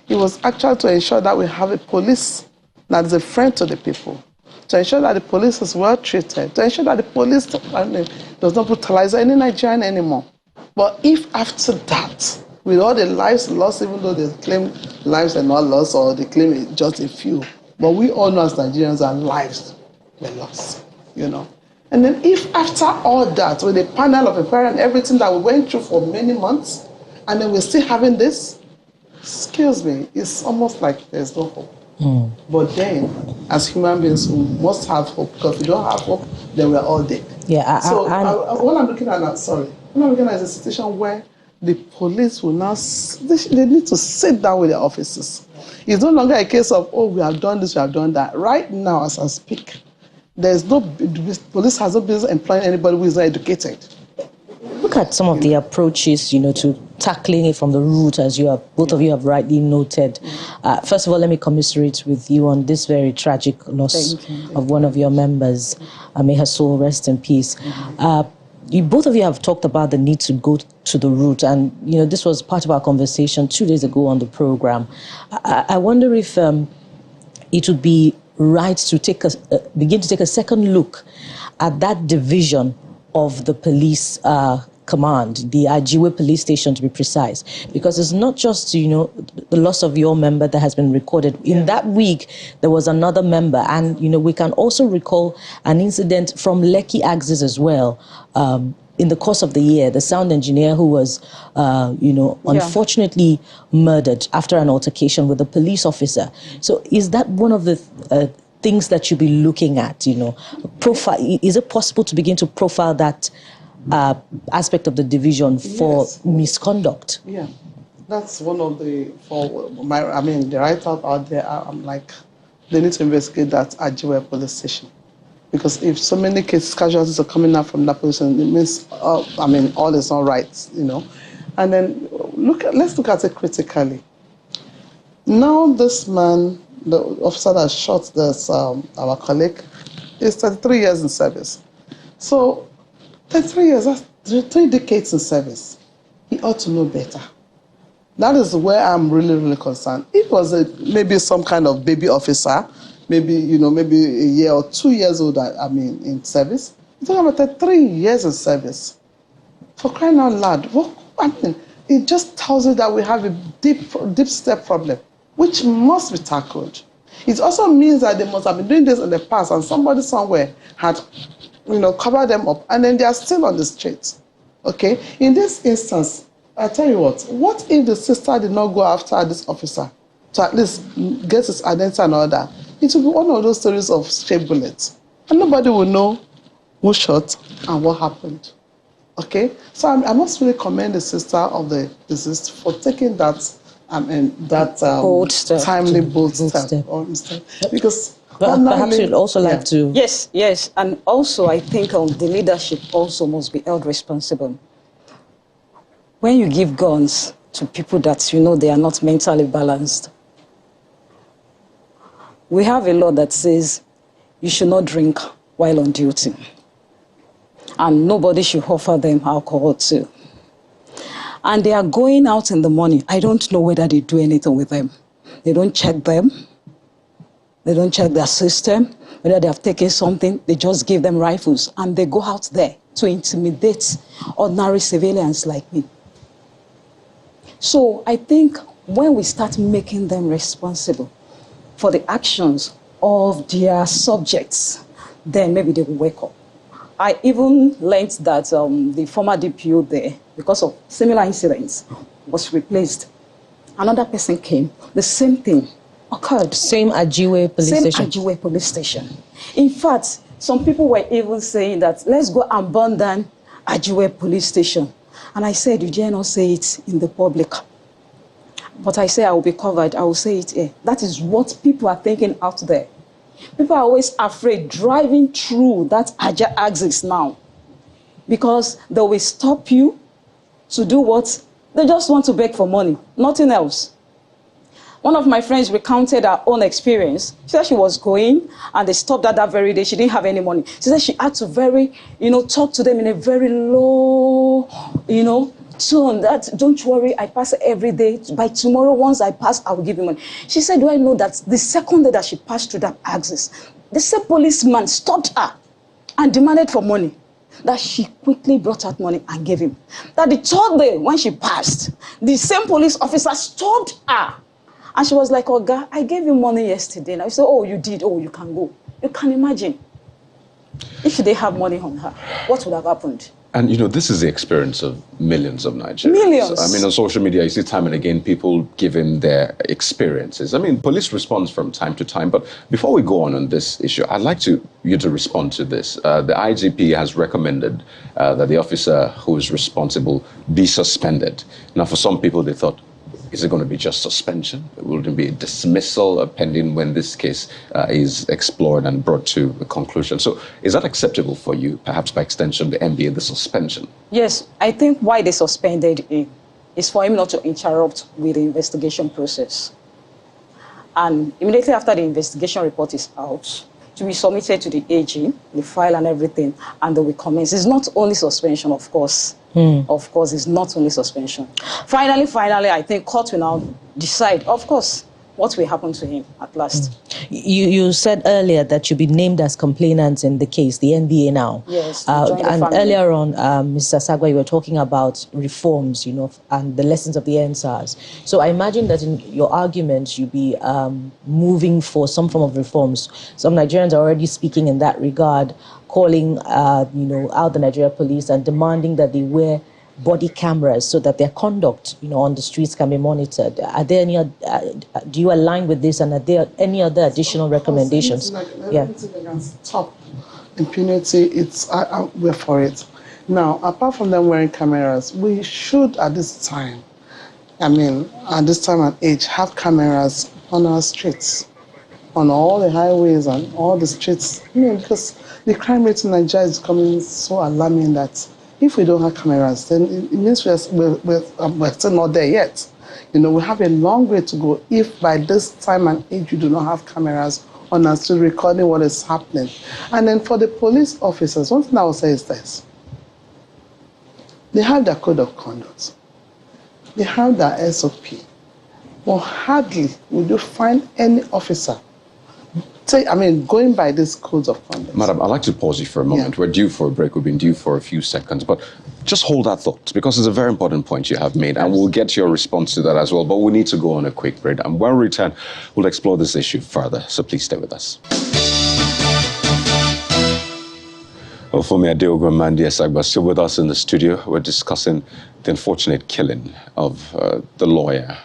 It was actually to ensure that we have a police that is a friend to the people, to ensure that the police is well treated, to ensure that the police does not brutalize any Nigerian anymore. But if after that, with all the lives lost, even though they claim lives are not lost or they claim it's just a few, but we all know as Nigerians our lives were lost, you know. And then if after all that, with a panel of inquiry and everything that we went through for many months, and then we're still having this, excuse me, it's almost like there's no hope. But then, as human beings, we must have hope, because if we don't have hope, then we're all dead. Yeah, what I'm looking at now, what I'm looking at is a situation where the police will now, they need to sit down with their officers. It's no longer a case of, oh, we have done this, we have done that. Right now, as I speak, there's no, police has no business employing anybody who is not educated. Look at some of the approaches, you know, to tackling it from the root, as you have, both of you have rightly noted. First of all, let me commiserate with you on this very tragic loss of one of your members. May her soul rest in peace. Both of you have talked about the need to go to the root, and you know this was part of our conversation 2 days ago on the program. I wonder if it would be right to begin to take a second look at that division of the police command, the Ajiwe police station to be precise, because it's not just, you know, the loss of your member that has been recorded. In that week, there was another member, and, you know, we can also recall an incident from Lekki Axis as well. In the course of the year, the sound engineer who was, unfortunately murdered after an altercation with a police officer. So is that one of the things that you'll be looking at, you know? Is it possible to begin to profile that aspect of the division for misconduct? Yeah, that's one of the, the right out there, I'm like, they need to investigate that Ajiwe police station. Because if so many casualties are coming out from that position, it means, all is not right, you know. And then let's look at it critically. Now this man, the officer that shot this, our colleague, is 33 years in service. So 33 years, that's 3 decades in service. He ought to know better. That is where I'm really, really concerned. If it was maybe some kind of baby officer, maybe a year or 2 years old, in service. You're talking about 3 years in service. For crying out loud, it just tells you that we have a deep step problem, which must be tackled. It also means that they must have been doing this in the past, and somebody somewhere had, covered them up, and then they are still on the streets. Okay? In this instance, I tell you what if the sister did not go after this officer to at least get his identity and all that? It will be one of those stories of stray bullets. And nobody will know who shot and what happened. Okay? So I must really commend the sister of the deceased for taking that bold step. Timely bold step. Because But perhaps you'd also like to... Yes. And also, I think the leadership also must be held responsible. When you give guns to people that you know they are not mentally balanced, we have a law that says you should not drink while on duty. And nobody should offer them alcohol too. And they are going out in the morning. I don't know whether they do anything with them. They don't check them. They don't check their system. Whether they have taken something, they just give them rifles. And they go out there to intimidate ordinary civilians like me. So I think when we start making them responsible for the actions of their subjects, then maybe they will wake up. I even learned that the former DPO there, because of similar incidents, was replaced. Another person came, the same thing occurred. Same Ajiwe police station. Same Ajiwe police station. In fact, some people were even saying that, let's go and burn down Ajiwe police station. And I said, you dare not say it in the public. But I say I will be covered, I will say it here. That is what people are thinking out there. People are always afraid driving through that Aja axis now, because they will stop you to do what? They just want to beg for money, nothing else. One of my friends recounted her own experience. She said she was going and they stopped her that very day. She didn't have any money. She said she had to talk to them in a very low, tone. That, don't worry, I pass every day. By tomorrow, once I pass, I will give you money. She said, do I know that the second day that she passed through that axis, the same policeman stopped her and demanded for money. That she quickly brought out money and gave him. That the third day, when she passed, the same police officer stopped her. And she was like, oh, God, I gave you money yesterday. And I said, oh, you did? Oh, you can go. You can imagine. If they have money on her, what would have happened? And, this is the experience of millions of Nigerians. Millions. I mean, on social media, you see time and again people giving their experiences. I mean, police responds from time to time. But before we go on this issue, I'd like you to respond to this. The IGP has recommended that the officer who is responsible be suspended. Now, for some people, they thought, is it going to be just suspension? Will it be a dismissal pending when this case is explored and brought to a conclusion? So is that acceptable for you, perhaps by extension, the MBA, the suspension? Yes, I think why they suspended him is for him not to interrupt with the investigation process. And immediately after the investigation report is out, to be submitted to the AG, the file and everything, and they will commence. It's not only suspension, of course. Of course, it's not only suspension. Finally, I think court will now decide, of course, what will happen to him at last. You said earlier that you'll be named as complainants in the case, the NBA now. Yes. And earlier on, Mr. Sagwa, you were talking about reforms, and the lessons of the NSAS. So I imagine that in your argument, you'll be moving for some form of reforms. Some Nigerians are already speaking in that regard, calling, out the Nigeria police and demanding that they wear body cameras so that their conduct, on the streets can be monitored. Are there any? Do you align with this? And are there any other additional recommendations? Stop impunity. We're for it. Now, apart from them wearing cameras, we should at this time and age, have cameras on our streets, on all the highways and all the streets. Because the crime rate in Nigeria is becoming so alarming that if we don't have cameras, then it means we're still not there yet. We have a long way to go if by this time and age you do not have cameras on us still recording what is happening. And then for the police officers, one thing I will say is this. They have their code of conduct. They have their SOP. But hardly would you find any officer going by these codes of conduct. Madam, I'd like to pause you for a moment. Yeah. We're due for a break. We've been due for a few seconds. But just hold that thought, because it's a very important point you have made. And we'll get your response to that as well. But we need to go on a quick break. And when we return, we'll explore this issue further. So please stay with us. Ofumi Adeogun Mandi Esagba still with us in the studio. We're discussing the unfortunate killing of the lawyer,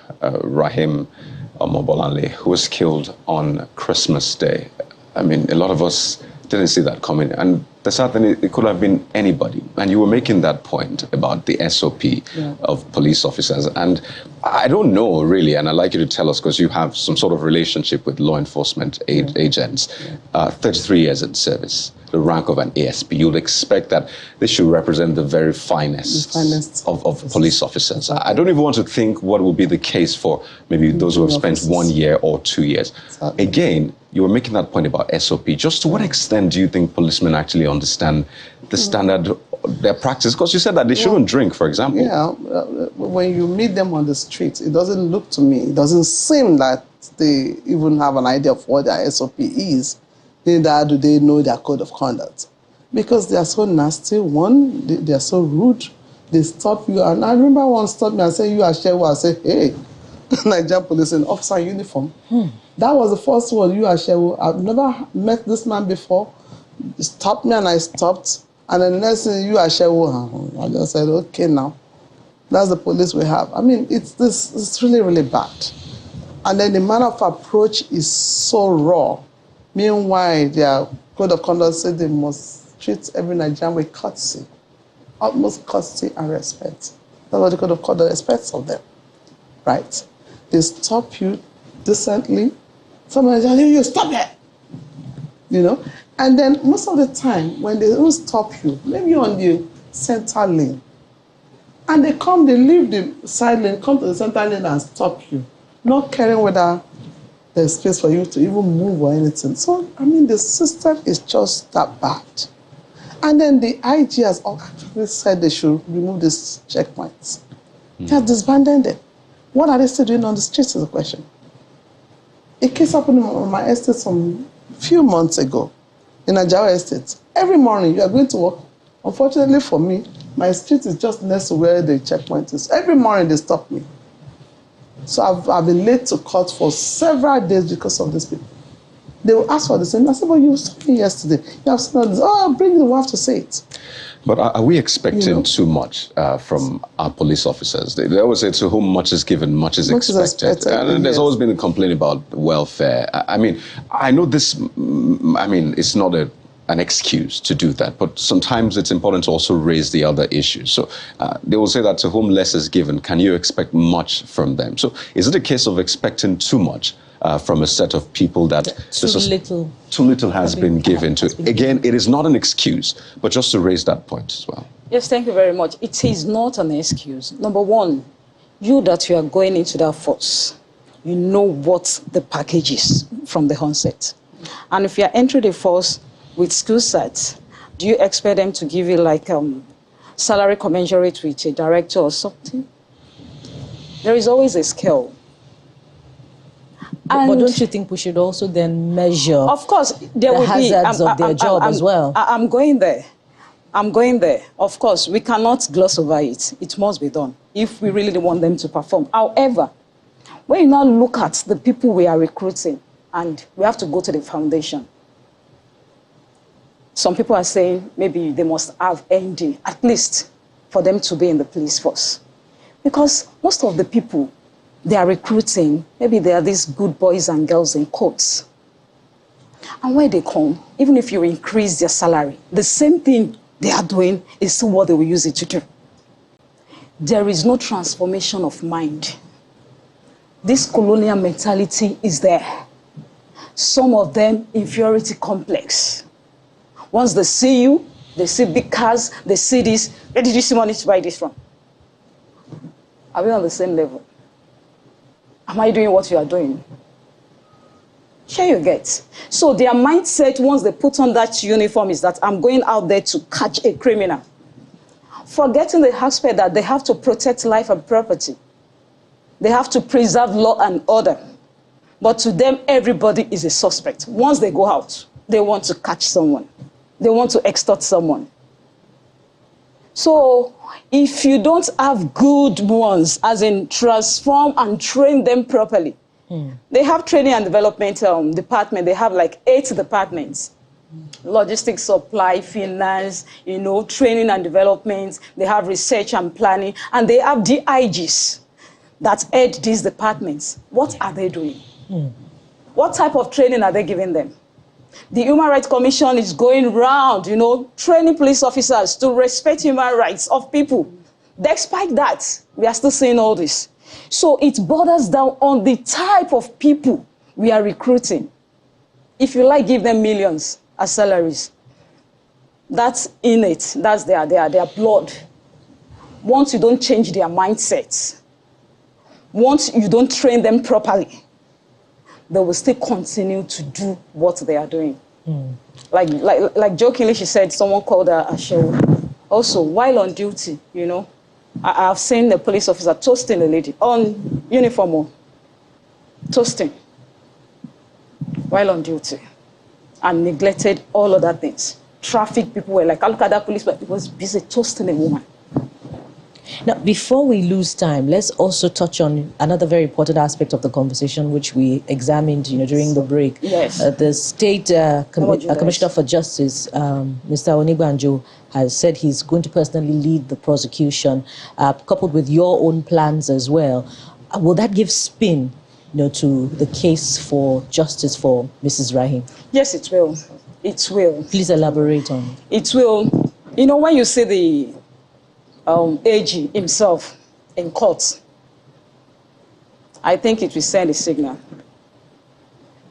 Raheem Bolanle, who was killed on Christmas Day. I mean, a lot of us Didn't see that coming. And the sad thing, it could have been anybody. And you were making that point about the SOP of police officers. And I don't know, really, and I'd like you to tell us, because you have some sort of relationship with law enforcement agents. 33 years in service, the rank of an ASP. You'd expect that this should represent the very finest, of police officers. I don't even want to think what will be the case for maybe those who have spent 1 year or 2 years. Again, you were making that point about SOP. Just to what extent do you think policemen actually understand the standard, their practice? Because you said that they shouldn't drink, for example. Yeah, when you meet them on the street, it doesn't look to me, it doesn't seem that they even have an idea of what their SOP is. Neither do they know their code of conduct. Because they are so nasty, one, they are so rude, they stop you. And I remember one stopped me and said, "You are Shehu." I said, "Hey, Nigerian police, an officer in uniform." That was the first one, "You are Shehu." I've never met this man before. He stopped me and I stopped. And then the next thing, "You are Shehu." I just said, "Okay, now." That's the police we have. I mean, it's really, really bad. And then the manner of approach is so raw. Meanwhile, their code of conduct said they must treat every Nigerian with courtesy, utmost courtesy and respect. That's what the code of conduct expects of them, right? They stop you decently. Somebody says, "You stop it," you know? And then most of the time, when they don't stop you, maybe on the center lane, and they leave the side lane, come to the center lane and stop you, not caring whether there's space for you to even move or anything. So, I mean, the system is just that bad. And then the IG has actually said they should remove these checkpoints. They have disbanded them. What are they still doing on the streets is the question. A case happened on my estate some few months ago, in Ajawa Estate. Every morning you are going to work. Unfortunately for me, my street is just next to where the checkpoint is. Every morning they stop me. So I've been late to court for several days because of these people. They will ask for the same. I said, "But you saw me yesterday. You have seen all this." "Oh, I'll bring you. We'll have to say it." But are we expecting too much from our police officers? They always say, "To whom much is given, much is expected." And there's always been a complaint about welfare. I mean, I know this, I mean, it's not an excuse to do that, but sometimes it's important to also raise the other issues. So they will say that to whom less is given, can you expect much from them? So is it a case of expecting too much from a set of people that too little has been given to? Again, it is not an excuse, but just to raise that point as well. Yes, thank you very much. It is not an excuse. Number one, you that you are going into that force, you know what the package is from the onset. And if you are entering the force with skill sets, do you expect them to give you like salary commensurate with a director or something? There is always a scale. But don't you think we should also then measure, of course, there will be hazards of their job as well? I'm going there. I'm going there. Of course, we cannot gloss over it. It must be done if we really want them to perform. However, when you now look at the people we are recruiting, and we have to go to the foundation, some people are saying maybe they must have ND, at least for them to be in the police force. Because most of the people they are recruiting, maybe they are these good boys and girls in courts. And when they come, even if you increase their salary, the same thing they are doing is still what they will use it to do. There is no transformation of mind. This colonial mentality is there. Some of them, inferiority complex. Once they see you, they see big cars, they see this. Where did you see money to buy this from? Are we on the same level? Am I doing what you are doing? Sure you get. So their mindset, once they put on that uniform, is that I'm going out there to catch a criminal. Forgetting the aspect that they have to protect life and property. They have to preserve law and order. But to them, everybody is a suspect. Once they go out, they want to catch someone. They want to extort someone. So if you don't have good ones, as in transform and train them properly, they have training and development department. They have like 8 departments. Logistics, supply, finance, training and development. They have research and planning. And they have DIGs that head these departments. What are they doing? What type of training are they giving them? The Human Rights Commission is going round, you know, training police officers to respect human rights of people. Despite that, we are still seeing all this. So it borders down on the type of people we are recruiting. If you like, give them millions as salaries. That's innate. That's their blood. Once you don't change their mindsets, once you don't train them properly, they will still continue to do what they are doing. Like jokingly, she said, someone called her a show. Also, while on duty, you know, I've seen the police officer toasting a lady on uniform, toasting while on duty, and neglected all other things. Traffic people were like, I look at that police, but it was busy toasting a woman. Now, before we lose time, let's also touch on another very important aspect of the conversation, which we examined, you know, during the break. Yes. The State Commissioner for Justice, Mr. Onigbanjo, has said he's going to personally lead the prosecution, coupled with your own plans as well. Will that give spin, you know, to the case for justice for Mrs. Raheem? Yes, it will. It will. Please elaborate on it. It will. You know, when you see the AG himself in court, I think it will send a signal.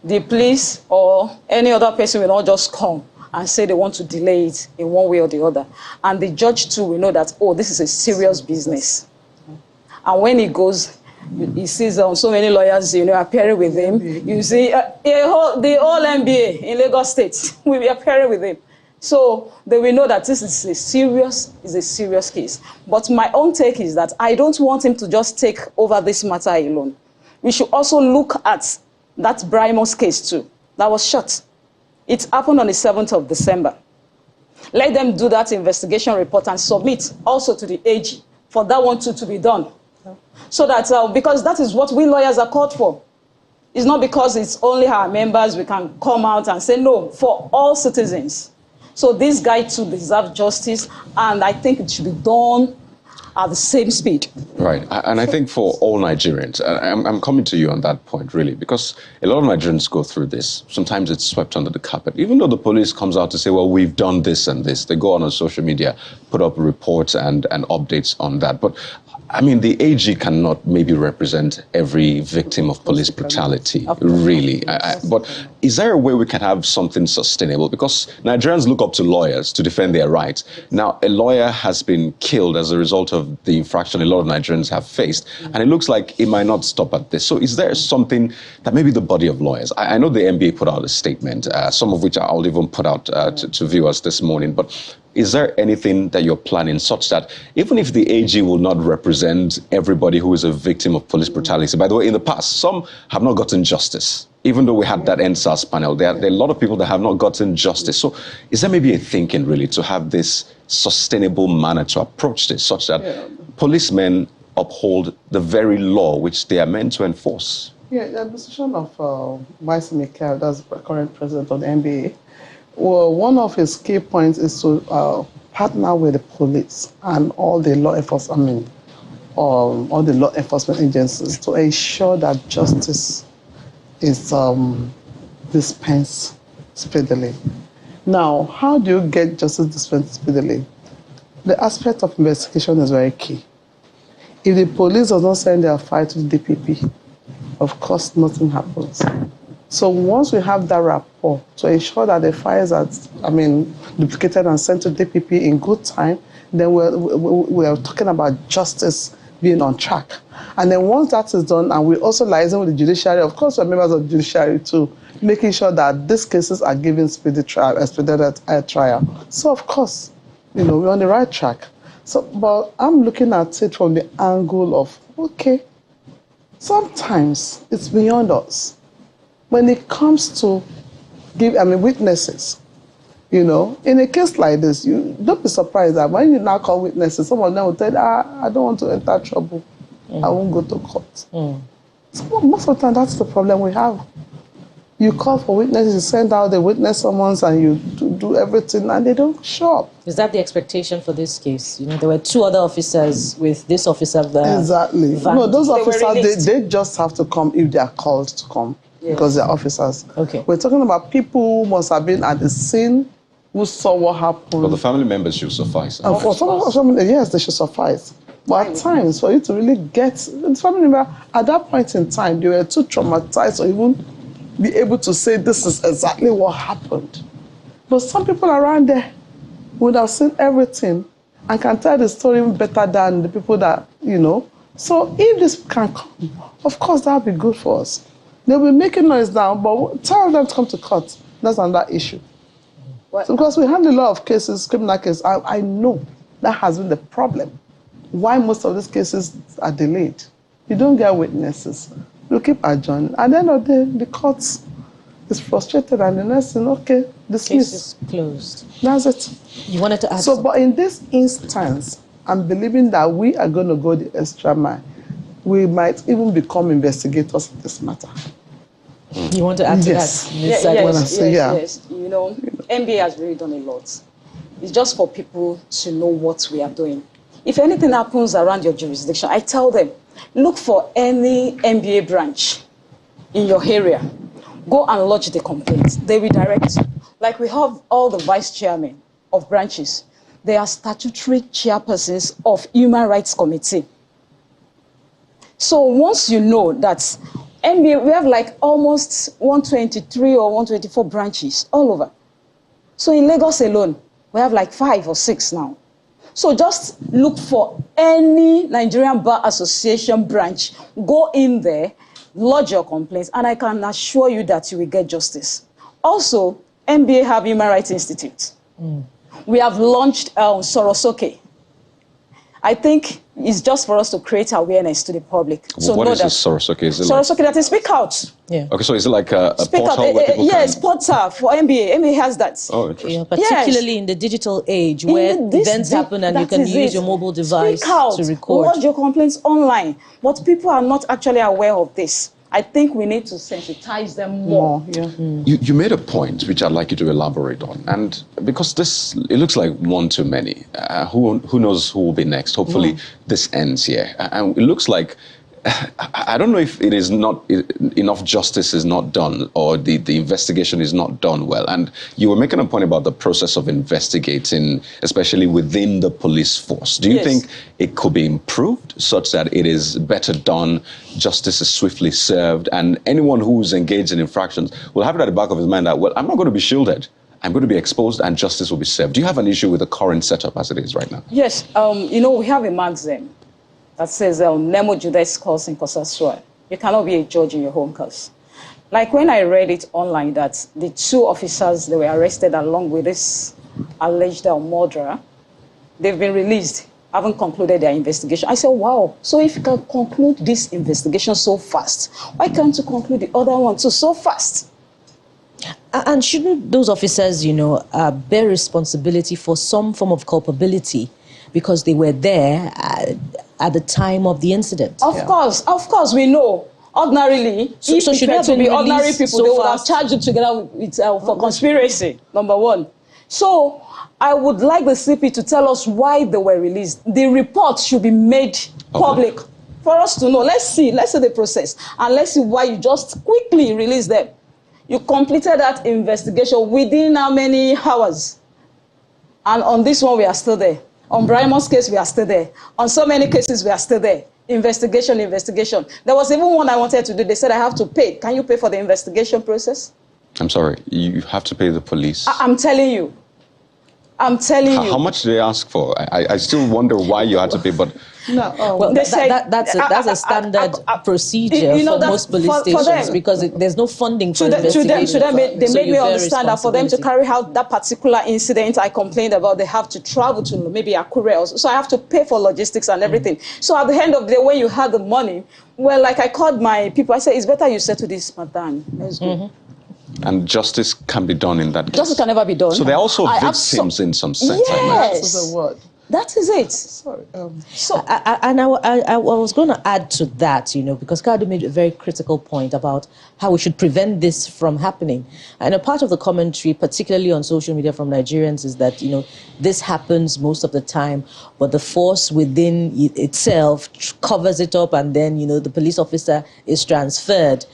The police or any other person will not just come and say they want to delay it in one way or the other. And the judge too will know that, oh, this is a serious business. And when he goes, he sees so many lawyers, you know, appearing with him. You see, the whole MBA in Lagos State will be appearing with him. So they will know that this is a serious case. But my own take is that I don't want him to just take over this matter alone. We should also look at that Brimos case too. That was shot. It happened on the 7th of December. Let them do that investigation report and submit also to the AG for that one too to be done. So that, because that is what we lawyers are called for. It's not because it's only our members we can come out and say no, for all citizens. So this guy too deserves justice, and I think it should be done at the same speed. Right, and I think for all Nigerians, I'm coming to you on that point really, because a lot of Nigerians go through this. Sometimes it's swept under the carpet. Even though the police comes out to say, well, we've done this and this, they go on social media, put up reports and updates on that. But I mean, the AG cannot maybe represent every victim of police brutality, really. But is there a way we can have something sustainable? Because Nigerians look up to lawyers to defend their rights. Now, a lawyer has been killed as a result of the infraction a lot of Nigerians have faced. And it looks like it might not stop at this. So is there something that maybe the body of lawyers, I know the NBA put out a statement, some of which I'll even put out to viewers this morning, but is there anything that you're planning such that even if the AG will not represent everybody who is a victim of police brutality, by the way, in the past, some have not gotten justice. Even though we had that NSAS panel, there are a lot of people that have not gotten justice. So is there maybe a thinking really to have this sustainable manner to approach this such that policemen uphold the very law which they are meant to enforce? Yeah, the decision of Vice Michael, that's the current president of the NBA, well, one of his key points is to partner with the police and all the law enforcement, all the law enforcement agencies to ensure that justice is dispensed speedily. Now, how do you get justice dispensed speedily? The aspect of investigation is very key. If the police does not send their file to the DPP, of course, nothing happens. So once we have that rapport to ensure that the files are, duplicated and sent to DPP in good time, then we're talking about justice being on track. And then once that is done, and we also liaison with the judiciary, of course we're members of the judiciary too, making sure that these cases are given expedited trial. So of course, we're on the right track. So, but I'm looking at it from the angle of, okay, sometimes it's beyond us. When it comes to witnesses, in a case like this, you don't be surprised that when you now call witnesses, some of them will tell you, I don't want to enter trouble. I won't go to court. So most of the time, that's the problem we have. You call for witnesses, you send out the witness summons, and you do everything, and they don't show up. Is that the expectation for this case? There were two other officers with this officer. Exactly. No, those officers, they just have to come if they are called to come. because they're officers. Okay. We're talking about people who must have been at the scene, who saw what happened. Well, the family members should suffice. And for some, yes, they should suffice. But at times, for you to really get the family member, at that point in time, they were too traumatized to even be able to say this is exactly what happened. But some people around there would have seen everything and can tell the story better than the people that, you know. So if this can come, of course, that would be good for us. They'll be making noise now, but tell them to come to court. That's another issue. So because we handle a lot of cases, criminal cases, I know that has been the problem. Why most of these cases are delayed. You don't get witnesses. You keep adjourning. At the end of the day, the court is frustrated and the next thing, okay, dismiss. Case is closed. That's it. You wanted to add So, but in this instance, I'm believing that we are going to go the extra mile. We might even become investigators in this matter. You want to add to Yes. that? Yes. You know, NBA has really done a lot. It's just for people to know what we are doing. If anything happens around your jurisdiction, I tell them, look for any NBA branch in your area. Go and lodge the complaint. They redirect. Like we have all the vice chairmen of branches. They are statutory chairpersons of Human Rights Committee. So once you know that NBA, we have like almost 123 or 124 branches all over. So in Lagos alone, we have like 5 or 6 now. So just look for any Nigerian Bar Association branch, go in there, lodge your complaints, and I can assure you that you will get justice. Also, NBA have Human Rights Institute. We have launched Sorosoke. I think it's just for us to create awareness to the public. So what know is that this Sorosoke? Is it Sorosoke, that is speak out. Yeah. Okay, so is it like a Speak portal out. where people Yes, can... portal for NBA. NBA has that. Oh, interesting. Yeah, particularly in the digital age where events happen and you can use your mobile device to record. Lodge your complaints online. But people are not actually aware of this. I think we need to sensitize them more. You made a point which I'd like you to elaborate on, and because this, it looks like one too many. Who knows who will be next? Hopefully this ends here. And it looks like, I don't know if it is not enough justice is not done, or the investigation is not done well. And you were making a point about the process of investigating, especially within the police force. Do you think it could be improved such that it is better done, justice is swiftly served, and anyone who's engaged in infractions will have it at the back of his mind that, well, I'm not going to be shielded. I'm going to be exposed and justice will be served. Do you have an issue with the current setup as it is right now? Yes. You know, we have a maxim that says, Nemo Judae cause in causa sua. You cannot be a judge in your home cause. Like when I read it online that the 2 officers that were arrested along with this alleged murderer, they've been released, haven't concluded their investigation. I said, wow, so if you can conclude this investigation so fast, why can't you conclude the other one too so fast? And shouldn't those officers, you know, bear responsibility for some form of culpability because they were there at the time of the incident? Of course, we know. Ordinarily, if it were to be ordinary people, they would have charged you together with, for conspiracy, number one. So I would like the CP to tell us why they were released. The report should be made public for us to know. Let's see the process, and let's see why you just quickly release them. You completed that investigation within how many hours? And on this one, we are still there. On Brimon's case, we are still there. On so many cases, we are still there. Investigation. There was even one I wanted to do. They said I have to pay. Can you pay for the investigation process? I'm sorry, you have to pay the police. I'm telling you. How much did they ask for? I still wonder why you had to pay, but... No, well, that's a standard procedure for most police stations because there's no funding for investigation. They made me understand that for them to carry out that particular incident I complained about, they have to travel to maybe Akure. So I have to pay for logistics and everything. So at the end of the day, when you have the money, well, like I called my people, I said, it's better you settle this, madam. Let's go. And justice can be done in that case. Justice can never be done. So they're also victims in some sense. Yes. That's the word. That is it. Sorry. I was going to add to that, because Kadu made a very critical point about how we should prevent this from happening. And a part of the commentary, particularly on social media from Nigerians, is that, this happens most of the time, but the force within itself covers it up, and then, the police officer is transferred.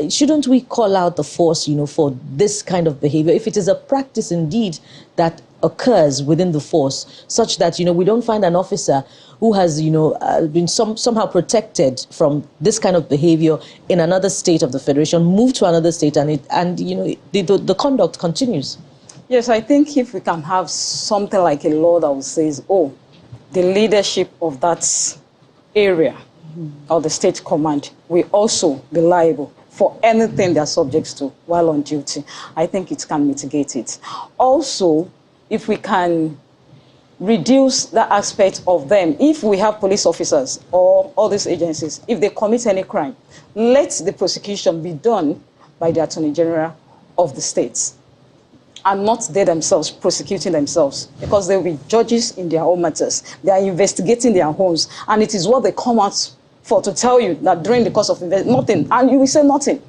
Shouldn't we call out the force, for this kind of behavior, if it is a practice indeed that occurs within the force, such that we don't find an officer who has been somehow protected from this kind of behavior in another state of the federation, move to another state, and the conduct continues? Yes, I think if we can have something like a law that says, oh, the leadership of that area or the state command will also be liable for anything they're subject to while on duty, I think it can mitigate it. Also, if we can reduce that aspect of them, if we have police officers or all these agencies, if they commit any crime, let the prosecution be done by the Attorney General of the states and not they themselves prosecuting themselves, because they will be judges in their own matters. They are investigating their homes, and it is what they come out for to tell you that during the course of nothing, and you will say nothing.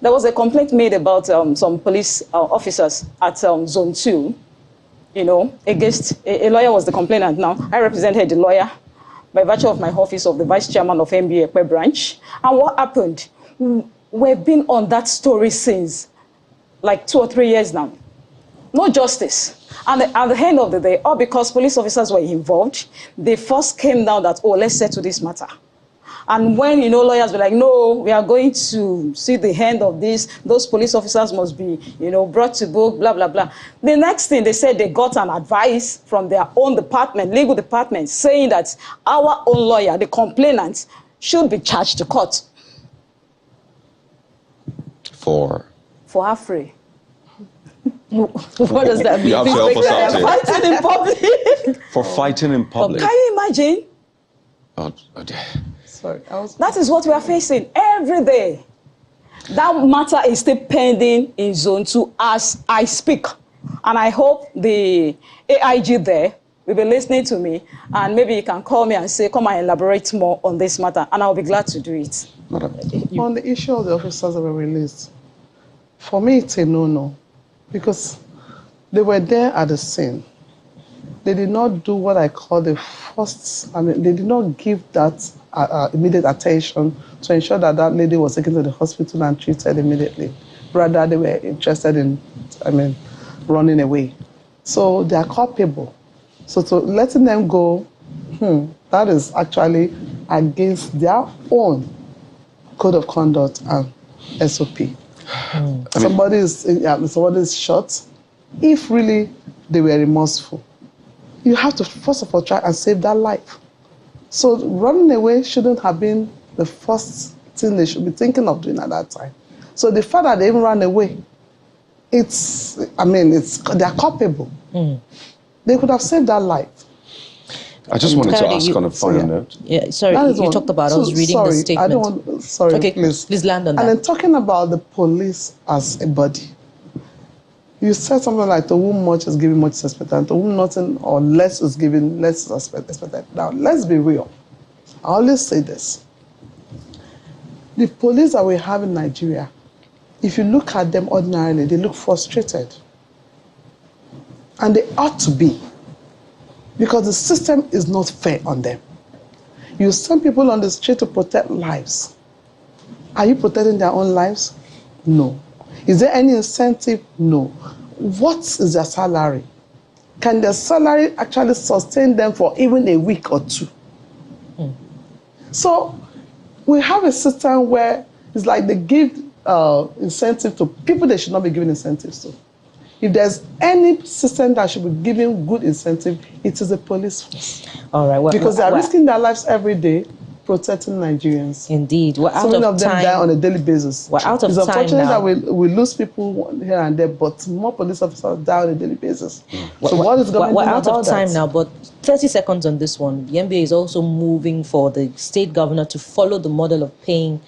There was a complaint made about some police officers at Zone 2, against a lawyer was the complainant. Now, I represented the lawyer by virtue of my office of the vice chairman of MBA Ekpe branch. And what happened? We've been on that story since like 2 or 3 years now. No justice. And at the end of the day, all because police officers were involved, they first came down that, oh, let's settle this matter. And when, lawyers were like, no, we are going to see the end of this, those police officers must be, brought to book, blah, blah, blah. The next thing, they said they got an advice from their own department, legal department, saying that our own lawyer, the complainant, should be charged to court. For her free. What does that mean? You have to help us out here. Fighting in public. For fighting in public. Can you imagine? Oh dear. Sorry, that is what we are facing every day. That matter is still pending in Zone 2 as I speak. And I hope the AIG there will be listening to me, and maybe you can call me and say, come and elaborate more on this matter, and I'll be glad to do it. On the issue of the officers that were released, for me it's a no-no, because they were there at the scene. They did not do what I call the first, they did not give that immediate attention to ensure that that lady was taken to the hospital and treated immediately. Rather, they were interested in, running away. So they are culpable. So to letting them go, that is actually against their own code of conduct and SOP. Somebody is shot. If really they were remorseful, you have to first of all try and save that life. So running away shouldn't have been the first thing they should be thinking of doing at that time. So the fact that they even ran away, they're culpable. They could have saved that life. I just wanted to ask on a final note. Yeah, sorry, you talked about us reading the statement. Okay, please land on that. And then talking about the police as a body, you said something like, to whom much is given, much is expected, and to whom nothing or less is given, less is expected. Now, let's be real. I always say this. The police that we have in Nigeria, if you look at them ordinarily, they look frustrated. And they ought to be, because the system is not fair on them. You send people on the street to protect lives. Are you protecting their own lives? No. Is there any incentive? No. What is their salary? Can their salary actually sustain them for even a week or two? So we have a system where it's like they give incentive to people they should not be giving incentives to. If there's any system that should be giving good incentive, it is the police force. All right. Because they are risking their lives every day protecting Nigerians. Indeed. We're out so many of them time. die on a daily basis. We're out of time now. It's unfortunate that we lose people here and there, but more police officers die on a daily basis. So what is going to do about that? We're out of time now, but 30 seconds on this one. The NBA is also moving for the state governor to follow the model of paying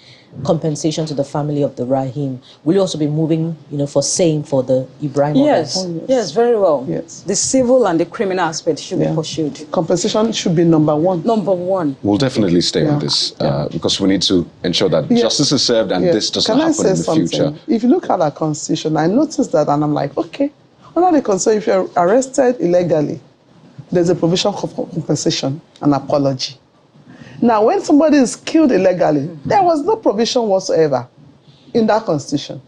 compensation to the family of the Raheem. Will you also be moving, for same for the Ibrahim? Yes, yes, very well. Yes. The civil and the criminal aspect should be pursued. Compensation should be number one. Number one. We'll definitely stay on this because we need to ensure that justice is served and this doesn't happen in the future. If you look at our constitution, I noticed that and I'm like, okay, under the constitution, if you're arrested illegally, there's a provision for compensation and apology. Now, when somebody is killed illegally, there was no provision whatsoever in that constitution.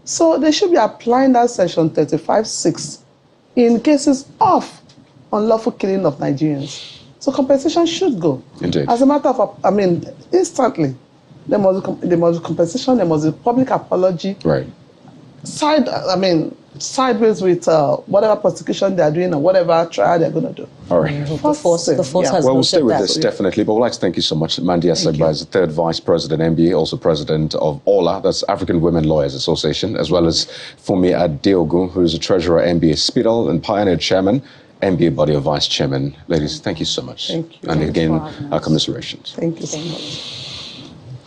So they should be applying that section 35(6) in cases of unlawful killing of Nigerians. So compensation should go. Indeed. As a matter of, instantly, there must be compensation, there must be public apology. Right. Sideways with whatever prosecution they are doing or whatever trial they're going to do. All right. The force has Well, we'll stay with that. this, definitely. But we'd like to thank you so much. Mandy Asegba is the third Vice President, MBA, also President of OLA, that's African Women Lawyers Association, as well as Fumi Adeogun, who is the Treasurer, MBA Spidal, and Pioneer Chairman, MBA Body of Vice Chairman. Ladies, thank you so much. Thank you. And again, our commiserations. Thank you so much.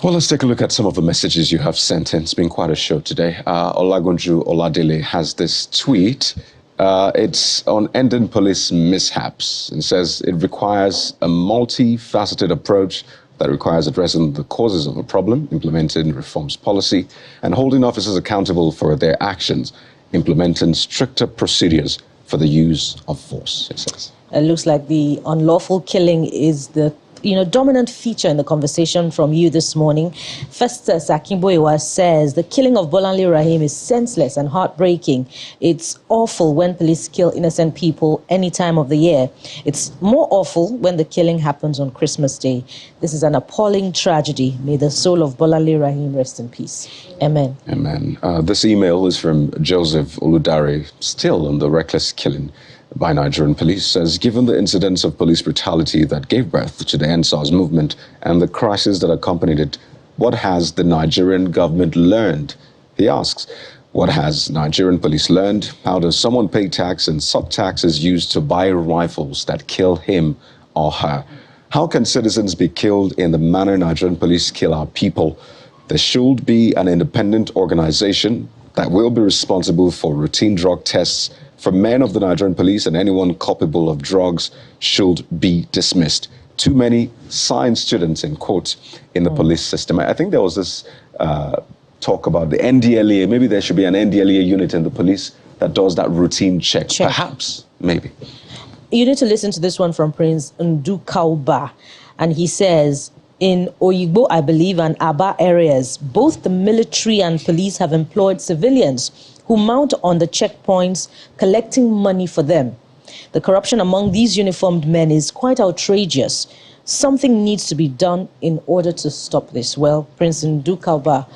Well, let's take a look at some of the messages you have sent in. It's been quite a show today. Olagunju Oladele has this tweet. It's on ending police mishaps and says it requires a multifaceted approach that requires addressing the causes of a problem, implementing reforms policy, and holding officers accountable for their actions, implementing stricter procedures for the use of force, it says. It looks like the unlawful killing is the dominant feature in the conversation from you this morning. Festus Akimboiwa says the killing of Bolanle Raheem is senseless and heartbreaking. It's awful when police kill innocent people any time of the year. It's more awful when the killing happens on Christmas Day. This is an appalling tragedy. May the soul of Bolanle Raheem rest in peace. Amen. Amen. This email is from Joseph Oludare, still on the reckless killing by Nigerian police, says, given the incidents of police brutality that gave birth to the NSAS movement and the crisis that accompanied it, what has the Nigerian government learned? He asks, what has Nigerian police learned? How does someone pay tax and sub-tax is used to buy rifles that kill him or her? How can citizens be killed in the manner Nigerian police kill our people? There should be an independent organization that will be responsible for routine drug tests for men of the Nigerian police, and anyone culpable of drugs should be dismissed. Too many science students, in quotes, in the police system. I think there was this talk about the NDLEA. Maybe there should be an NDLEA unit in the police that does that routine check. Perhaps, maybe. You need to listen to this one from Prince Ndukauba. And he says, in Oyigbo, I believe, and Aba areas, both the military and police have employed civilians who mount on the checkpoints, collecting money for them. The corruption among these uniformed men is quite outrageous. Something needs to be done in order to stop this. Well, Prince Ndukauba,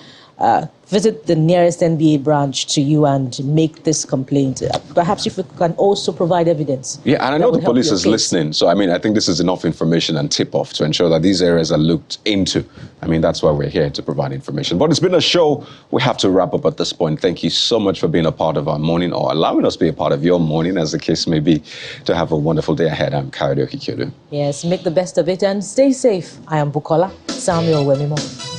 visit the nearest NBA branch to you and make this complaint. Perhaps if you can also provide evidence. Yeah, and I know the police is listening. So, I think this is enough information and tip-off to ensure that these areas are looked into. That's why we're here, to provide information. But it's been a show. We have to wrap up at this point. Thank you so much for being a part of our morning, or allowing us to be a part of your morning, as the case may be. To have a wonderful day ahead. I'm Kayode Okikiodu. Yes, make the best of it and stay safe. I am Bukola Samuel Wemimo.